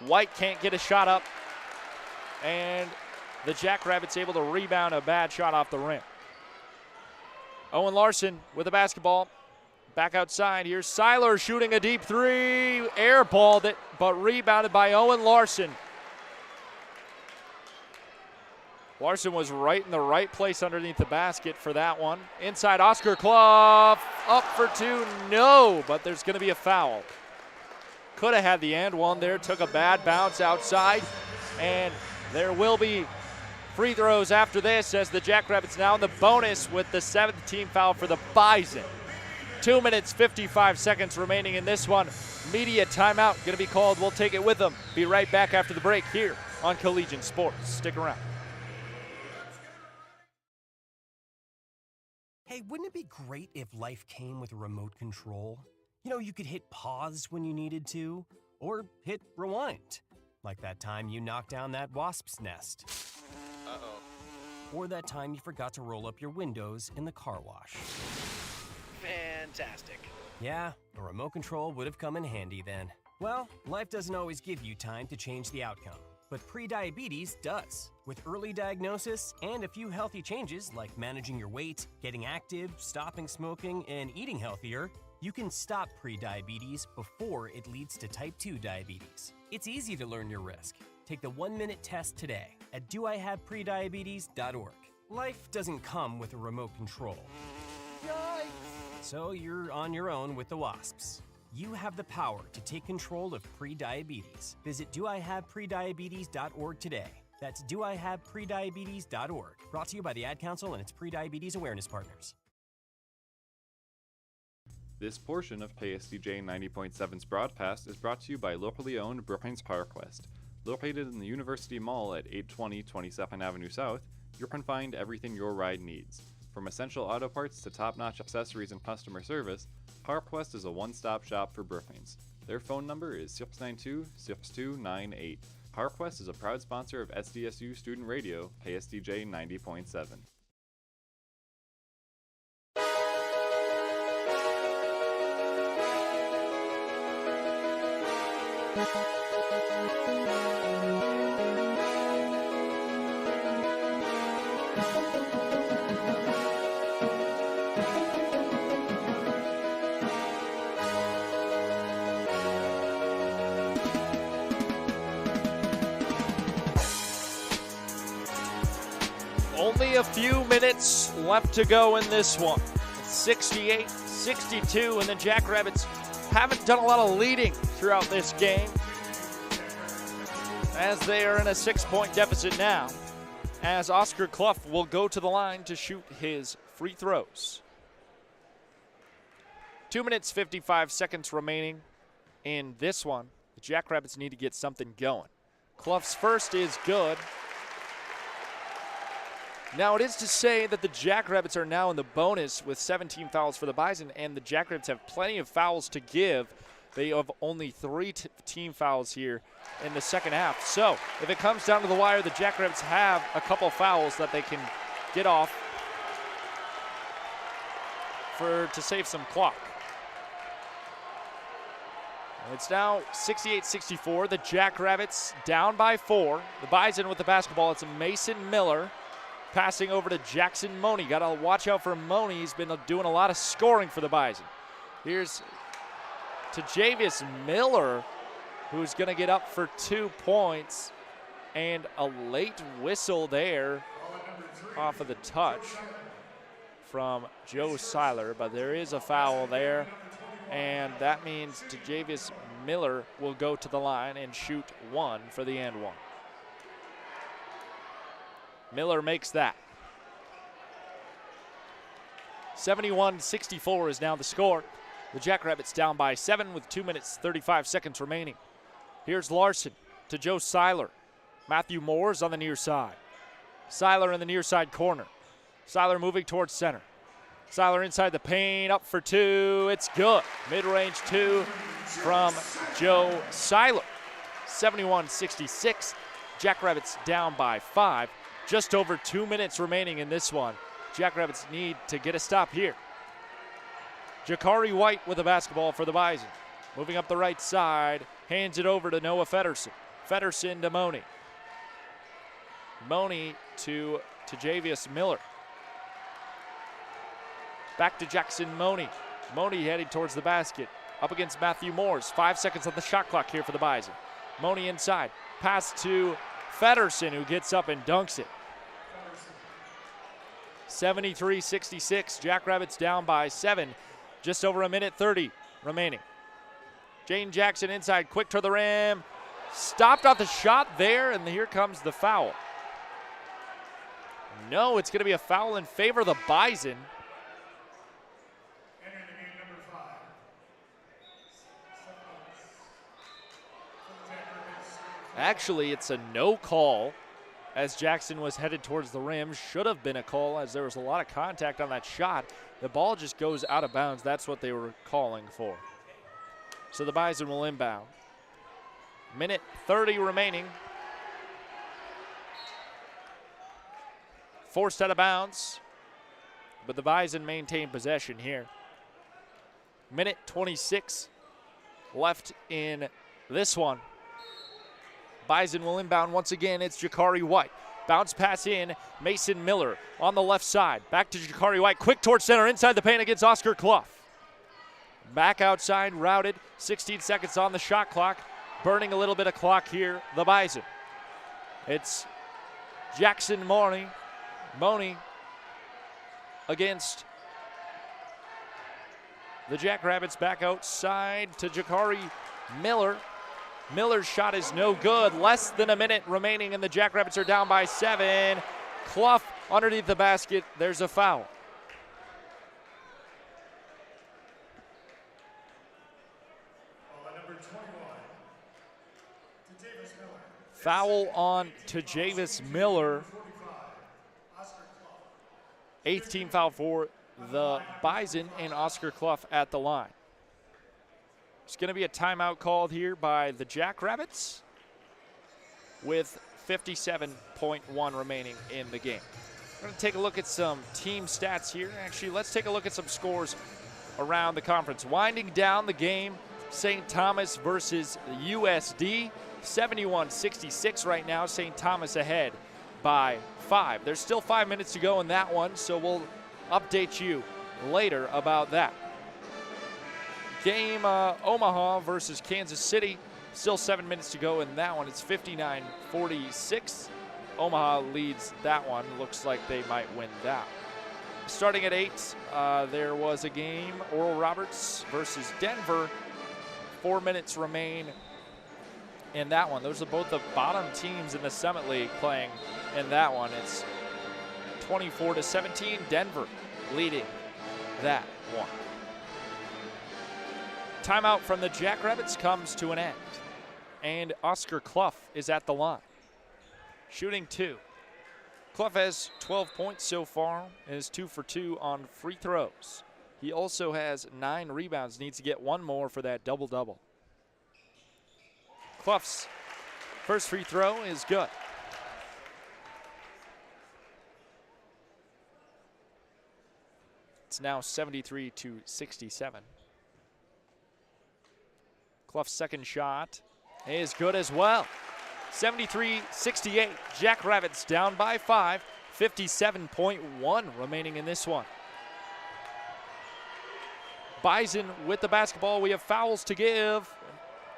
White can't get a shot up. And the Jackrabbits able to rebound a bad shot off the rim. Owen Larson with the basketball. Back outside. Here's Seiler shooting a deep three. Airballed it, but rebounded by Owen Larson. Larson was right in the right place underneath the basket for that one. Inside Oscar Clough. Up for two. No, but there's going to be a foul. Could have had the and one there. Took a bad bounce outside. And there will be free throws after this as the Jackrabbits now in the bonus with the 7th team foul for the Bison. 2 minutes, 55 seconds remaining in this one. Media timeout going to be called. We'll take it with them. Be right back after the break here on Collegiate Sports. Stick around. Hey, wouldn't it be great if life came with a remote control? You know, you could hit pause when you needed to, or hit rewind. Like that time you knocked down that wasp's nest. Uh-oh. Or that time you forgot to roll up your windows in the car wash. Fantastic. Yeah, a remote control would have come in handy then. Well, life doesn't always give you time to change the outcome, but prediabetes does. With early diagnosis and a few healthy changes like managing your weight, getting active, stopping smoking, and eating healthier, you can stop prediabetes before it leads to type 2 diabetes. It's easy to learn your risk. Take the 1-minute test today at doihaveprediabetes.org. Life doesn't come with a remote control. Yikes! So you're on your own with the wasps. You have the power to take control of prediabetes. Visit doihaveprediabetes.org today. That's doihaveprediabetes.org. Brought to you by the Ad Council and its Prediabetes Awareness Partners. This portion of KSDJ 90.7's broadcast is brought to you by locally owned Brookings Park West. Located in the University Mall at 820 22nd Avenue South, you can find everything your ride needs. From essential auto parts to top-notch accessories and customer service, Park West is a one-stop shop for Brookings. Their phone number is 692-6298. Park West is a proud sponsor of SDSU Student Radio, KSDJ 90.7. Only a few minutes left to go in this one. 68-62, and the Jackrabbits haven't done a lot of leading throughout this game as they are in a 6-point deficit now, as Oscar Clough will go to the line to shoot his free throws. 2 minutes, 55 seconds remaining in this one. The Jackrabbits need to get something going. Clough's first is good. Now, it is to say that the Jackrabbits are now in the bonus with 17 fouls for the Bison, and the Jackrabbits have plenty of fouls to give. They have only 3 team fouls here in the second half. So, if it comes down to the wire, the Jackrabbits have a couple fouls that they can get off to save some clock. It's now 68-64. The Jackrabbits down by 4. The Bison with the basketball. It's Mason Miller passing over to Jackson Money. Got to watch out for Money. He's been doing a lot of scoring for the Bison. Here's to Javius Miller, who's going to get up for 2 points. And a late whistle there off of the touch from Joe Seiler. But there is a foul there. And that means Javius Miller will go to the line and shoot 1 for the and 1. Miller makes that. 71-64 is now the score. The Jackrabbits down by 7 with 2 minutes, 35 seconds remaining. Here's Larson to Joe Seiler. Matthew Moore's on the near side. Seiler in the near side corner. Seiler moving towards center. Seiler inside the paint, up for 2. It's good. Mid-range 2 from Joe Seiler. 71-66. Jackrabbits down by 5. Just over 2 minutes remaining in this one. Jackrabbits need to get a stop here. Jakari White with the basketball for the Bison. Moving up the right side, hands it over to Noah Federson. Federson to Money. Money to Javius Miller. Back to Jackson Money. Money heading towards the basket. Up against Matthew Moores. 5 seconds on the shot clock here for the Bison. Money inside. Pass to Federson, who gets up and dunks it. 73-66. Jackrabbits down by 7. Just over a minute 30 remaining. Jane Jackson inside, quick to the rim. Stopped off the shot there, and here comes the foul. No, it's going to be a foul in favor of the Bison. Actually, it's a no call as Jackson was headed towards the rim. Should have been a call as there was a lot of contact on that shot. The ball just goes out of bounds. That's what they were calling for. So the Bison will inbound. Minute 30 remaining. Forced out of bounds, but the Bison maintain possession here. Minute 26 left in this one. Bison will inbound once again. It's Jakari White. Bounce pass in. Mason Miller on the left side. Back to Jakari White. Quick towards center. Inside the paint against Oscar Clough. Back outside, routed. 16 seconds on the shot clock. Burning a little bit of clock here, the Bison. It's Jackson Money against the Jackrabbits. Back outside to Jakari Miller. Miller's shot is no good. Less than a minute remaining, and the Jackrabbits are down by 7. Clough underneath the basket. There's a foul. Foul on to Javius Miller. 8th team foul for the Bison, and Oscar Clough at the line. There's going to be a timeout called here by the Jackrabbits with 57.1 remaining in the game. We're going to take a look at some team stats here. Actually, let's take a look at some scores around the conference. Winding down the game, St. Thomas versus USD. 71-66 right now. St. Thomas ahead by 5. There's still 5 minutes to go in that one, so we'll update you later about that. Game Omaha versus Kansas City. Still 7 minutes to go in that one. It's 59-46. Omaha leads that one. Looks like they might win that. Starting at 8, there was a game, Oral Roberts versus Denver. 4 minutes remain in that one. Those are both the bottom teams in the Summit League playing in that one. It's 24-17, Denver leading that one. Timeout from the Jackrabbits comes to an end. And Oscar Clough is at the line, shooting 2. Clough has 12 points so far and is 2 for 2 on free throws. He also has 9 rebounds, needs to get 1 more for that double-double. Clough's first free throw is good. It's now 73-67. Clough's second shot is good as well. 73-68. Jackrabbits down by 5. 57.1 remaining in this one. Bison with the basketball. We have fouls to give.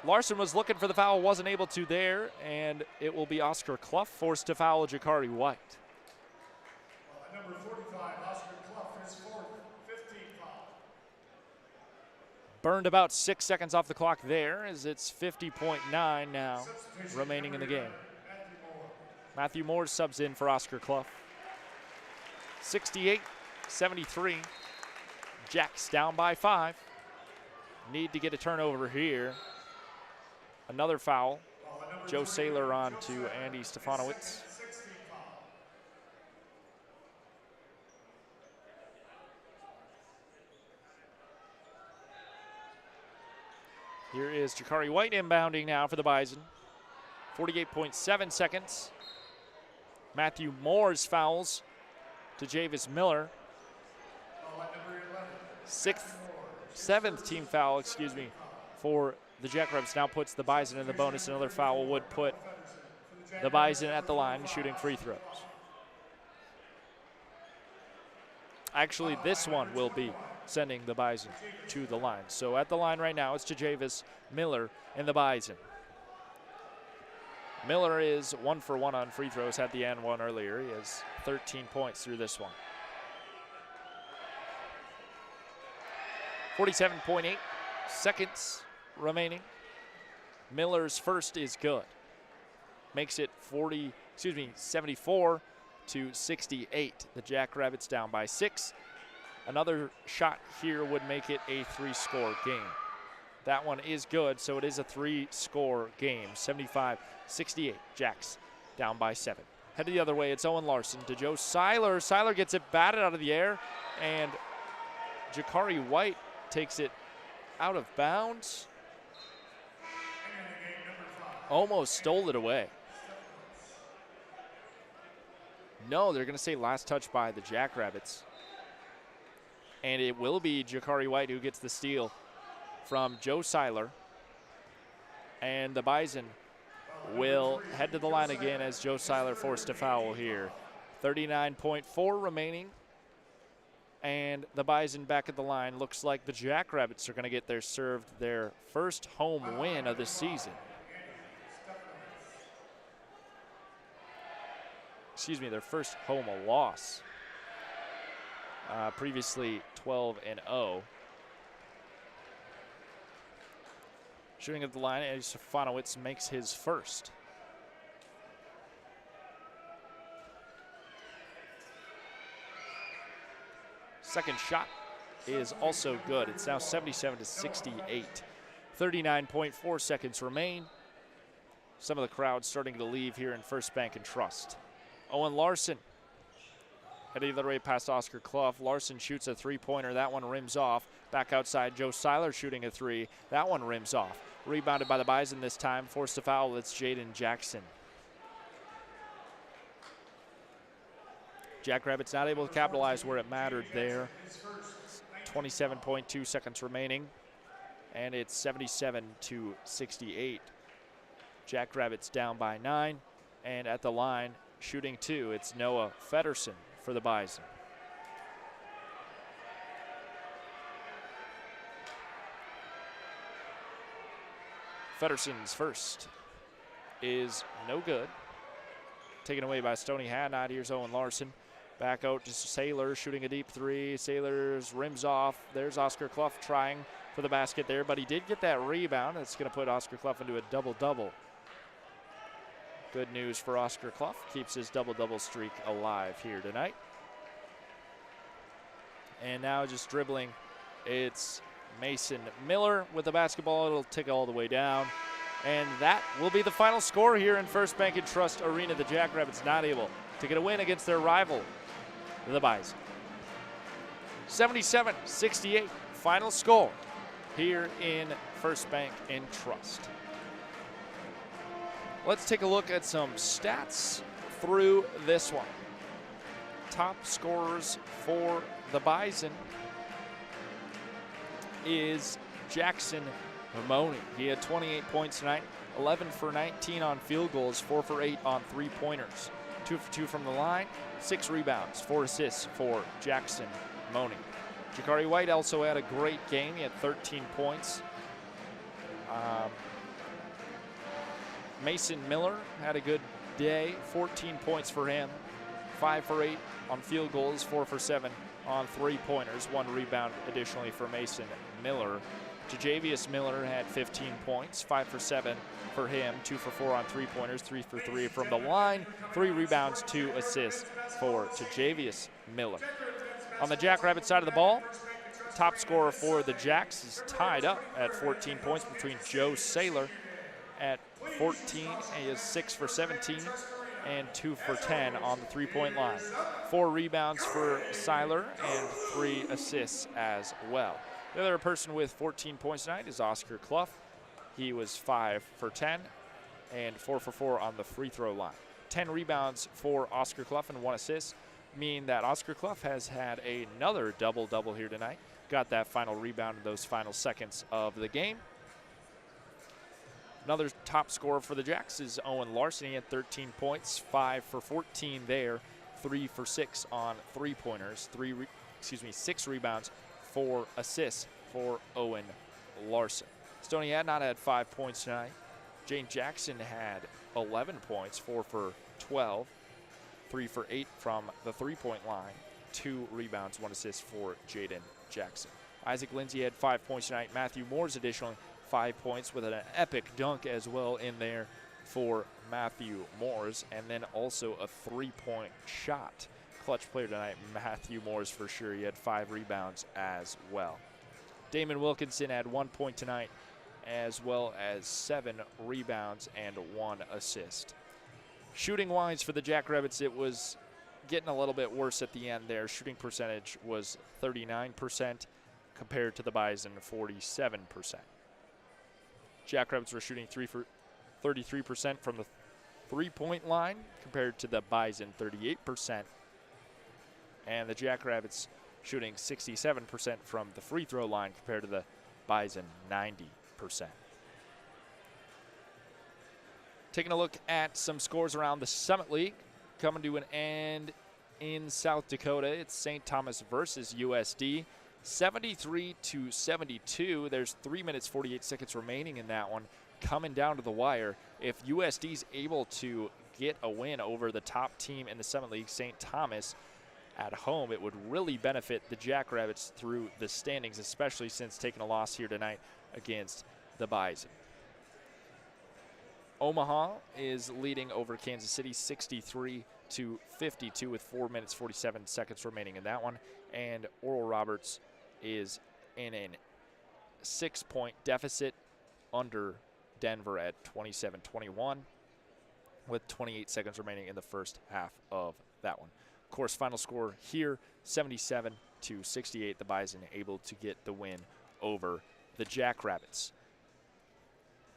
Larson was looking for the foul, wasn't able to there, and it will be Oscar Clough forced to foul Jacari White. Number 45, Oscar Clough, his fourth, 15 foul. Burned about 6 seconds off the clock there, as it's 50.9 now remaining in the game. Matthew Moore subs in for Oscar Clough. 68-73. Jacks down by 5. Need to get a turnover here. Another foul. Joe Saylor on to Andy Stefanowicz. Here is Jacari White inbounding now for the Bison. 48.7 seconds. Matthew Moore's fouls to Javis Miller. Seventh team foul, for the Jackrabbits. Now puts the Bison in the bonus. Another foul would put the Bison at the line shooting free throws. Actually, this one will be sending the Bison to the line. So at the line right now, it's to Javis Miller and the Bison. Miller is 1 for 1 on free throws, had the and one earlier. He has 13 points through this one. 47.8 seconds remaining. Miller's first is good. Makes it 74-68. The Jackrabbits down by 6. Another shot here would make it a 3-score game. That one is good, so it is a 3-score game. 75-68. Jacks down by 7. Headed the other way, it's Owen Larson to Joe Seiler. Seiler gets it batted out of the air, and Jacari White takes it out of bounds. Almost stole it away. No, they're going to say last touch by the Jackrabbits. And it will be Jacari White who gets the steal from Joe Seiler. And the Bison will head to the line again as Joe Seiler forced a foul here. 39.4 remaining. And the Bison back at the line. Looks like the Jackrabbits are going to get their first home win of the season. Their first home loss. Previously 12-0. Shooting at the line, Eddie Stefanowicz makes his first. Second shot is also good. It's now 77-68. 39.4 seconds remain. Some of the crowd starting to leave here in First Bank and Trust. Owen Larson heading the other way past Oscar Clough. Larson shoots a 3-pointer. That one rims off. Back outside, Joe Seiler shooting a 3. That one rims off. Rebounded by the Bison this time. Forced to foul. It's Jaden Jackson. Jackrabbits not able to capitalize where it mattered there. 27.2 seconds remaining. And it's 77-68. Jackrabbits down by 9. And at the line, shooting 2, it's Noah Feddersen for the Bison. Feddersen's first is no good. Taken away by Stoney Hadnot. Here's Owen Larson. Back out to Saylor, shooting a deep 3. Saylor's rims off. There's Oscar Clough trying for the basket there, but he did get that rebound. That's going to put Oscar Clough into a double-double. Good news for Oscar Clough. Keeps his double-double streak alive here tonight. And now just dribbling, it's Mason Miller with the basketball. It'll tick all the way down. And that will be the final score here in First Bank and Trust Arena. The Jackrabbits not able to get a win against their rival, the Bison. 77-68, final score here in First Bank and Trust. Let's take a look at some stats through this one. Top scorers for the Bison is Jackson Mamoni. He had 28 points tonight, 11 for 19 on field goals, 4 for 8 on three-pointers, 2 for 2 from the line, 6 rebounds, 4 assists for Jackson Mamoni. Jakari White also had a great game. He had 13 points. Mason Miller had a good day, 14 points for him, 5 for 8 on field goals, 4 for 7 on three-pointers, 1 rebound additionally for Mason Miller. Jajavius Miller had 15 points, 5 for 7 for him, 2 for 4 on three-pointers, 3 for 3 from the line, 3 rebounds, 2 assists for Jajavius Miller. On the Jackrabbit side of the ball, top scorer for the Jacks is tied up at 14 points between Joe Saylor at 14. He is 6 for 17 and 2 for 10 on the three-point line. 4 rebounds for Saylor and 3 assists as well. The other person with 14 points tonight is Oscar Clough. He was 5 for 10 and 4 for 4 on the free throw line. 10 rebounds for Oscar Clough and 1 assist mean that Oscar Clough has had another double-double here tonight. Got that final rebound in those final seconds of the game. Another top scorer for the Jacks is Owen Larson. He had 13 points, 5 for 14 there, 3 for 6 on three-pointers, 6 rebounds, 4 assists for Owen Larson. Stoney Adnott had 5 points tonight. Jane Jackson had 11 points, 4 for 12, 3 for 8 from the three-point line, 2 rebounds, 1 assist for Jaden Jackson. Isaac Lindsay had 5 points tonight. Matthew Moore's additionally 5 points with an epic dunk as well in there for Matthew Moores, and then also a 3-point shot. Clutch player tonight, Matthew Moores for sure. He had 5 rebounds as well. Damon Wilkinson had 1 point tonight, as well as 7 rebounds and 1 assist. Shooting-wise for the Jackrabbits, it was getting a little bit worse at the end there. Shooting percentage was 39% compared to the Bison 47%. Jackrabbits were shooting 33% from the three-point line compared to the Bison 38%. And the Jackrabbits shooting 67% from the free throw line compared to the Bison 90%. Taking a look at some scores around the Summit League, coming to an end in South Dakota. It's St. Thomas versus USD, 73-72. There's 3 minutes 48 seconds remaining in that one, coming down to the wire. If USD's able to get a win over the top team in the Summit League, St. Thomas, at home, it would really benefit the Jackrabbits through the standings, especially since taking a loss here tonight against the Bison. Omaha is leading over Kansas City 63-52 with 4 minutes 47 seconds remaining in that one. And Oral Roberts is in a 6-point deficit under Denver at 27-21 with 28 seconds remaining in the first half of that one. Of course, final score here, 77-68. The Bison able to get the win over the Jackrabbits.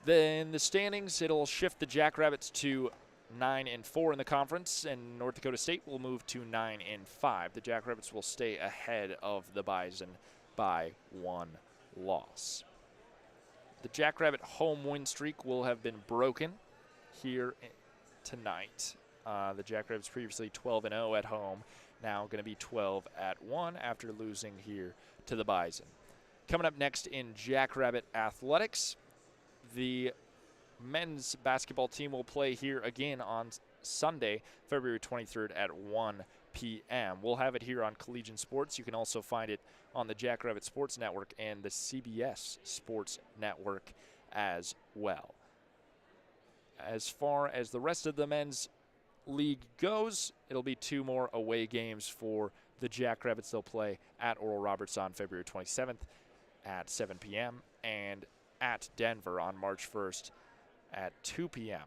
Then the standings, it'll shift the Jackrabbits to 9-4 in the conference, and North Dakota State will move to 9-5. The Jackrabbits will stay ahead of the Bison by 1 loss. The Jackrabbit home win streak will have been broken here tonight. The Jackrabbits previously 12-0 at home, now going to be 12-1 after losing here to the Bison. Coming up next in Jackrabbit Athletics, the men's basketball team will play here again on Sunday, February 23rd at 1 p.m. We'll have it here on Collegian Sports. You can also find it on the Jackrabbit Sports Network and the CBS Sports Network as well. As far as the rest of the men's league goes, it'll be 2 more away games for the Jackrabbits. They'll play at Oral Roberts on February 27th at 7 p.m. and at Denver on March 1st at 2 p.m.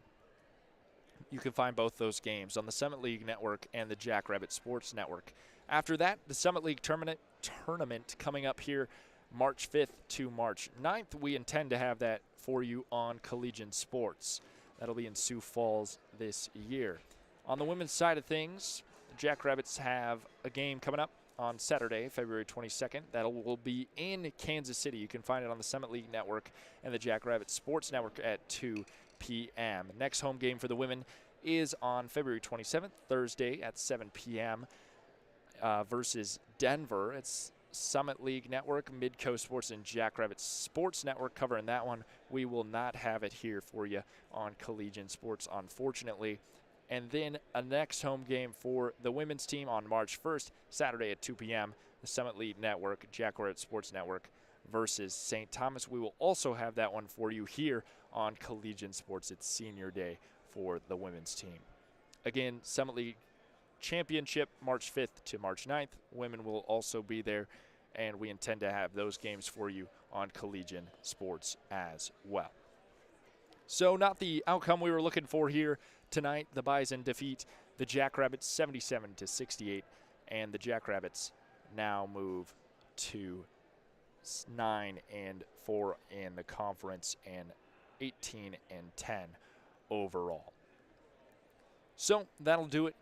You can find both those games on the Summit League Network and the Jackrabbit Sports Network. After that, the Summit League tournament coming up here March 5th to March 9th. We intend to have that for you on Collegiate Sports. That'll be in Sioux Falls this year. On the women's side of things, the Jackrabbits have a game coming up on Saturday, February 22nd. That will be in Kansas City. You can find it on the Summit League Network and the Jackrabbit Sports Network at 2 p.m. Next home game for the women is on February 27th, Thursday at 7 p.m. Versus Denver. It's Summit League Network, Midcoast Sports, and Jackrabbit Sports Network covering that one. We will not have it here for you on Collegiate Sports, unfortunately. And then a next home game for the women's team on March 1st, Saturday at 2 p.m., the Summit League Network, Jackrabbit Sports Network versus St. Thomas. We will also have that one for you here on Collegiate Sports. It's senior day for the women's team. Again, Summit League Championship, March 5th to March 9th. Women will also be there, and we intend to have those games for you on Collegiate Sports as well. So not the outcome we were looking for here tonight. The Bison defeat the Jackrabbits 77-68, and the Jackrabbits now move to 9-4 in the conference and 18-10 overall. So that'll do it.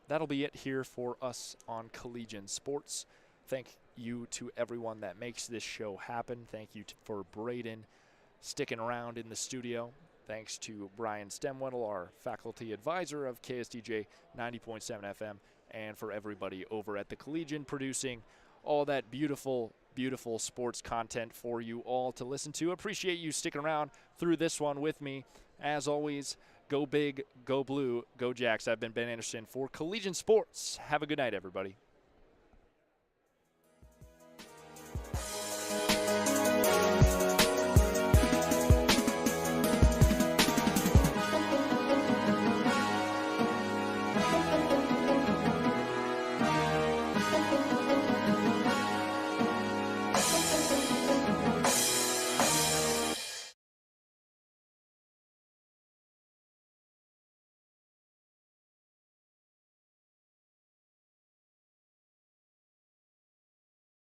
That'll be it here for us on Collegiate Sports. Thank you to everyone that makes this show happen. Thank you for Braden sticking around in the studio. Thanks to Brian Stemwettle, our faculty advisor of KSDJ 90.7 FM, and for everybody over at the Collegiate producing all that beautiful, beautiful sports content for you all to listen to. Appreciate you sticking around through this one with me. As always, go big, go blue, go Jacks. I've been Ben Anderson for Collegiate Sports. Have a good night, everybody.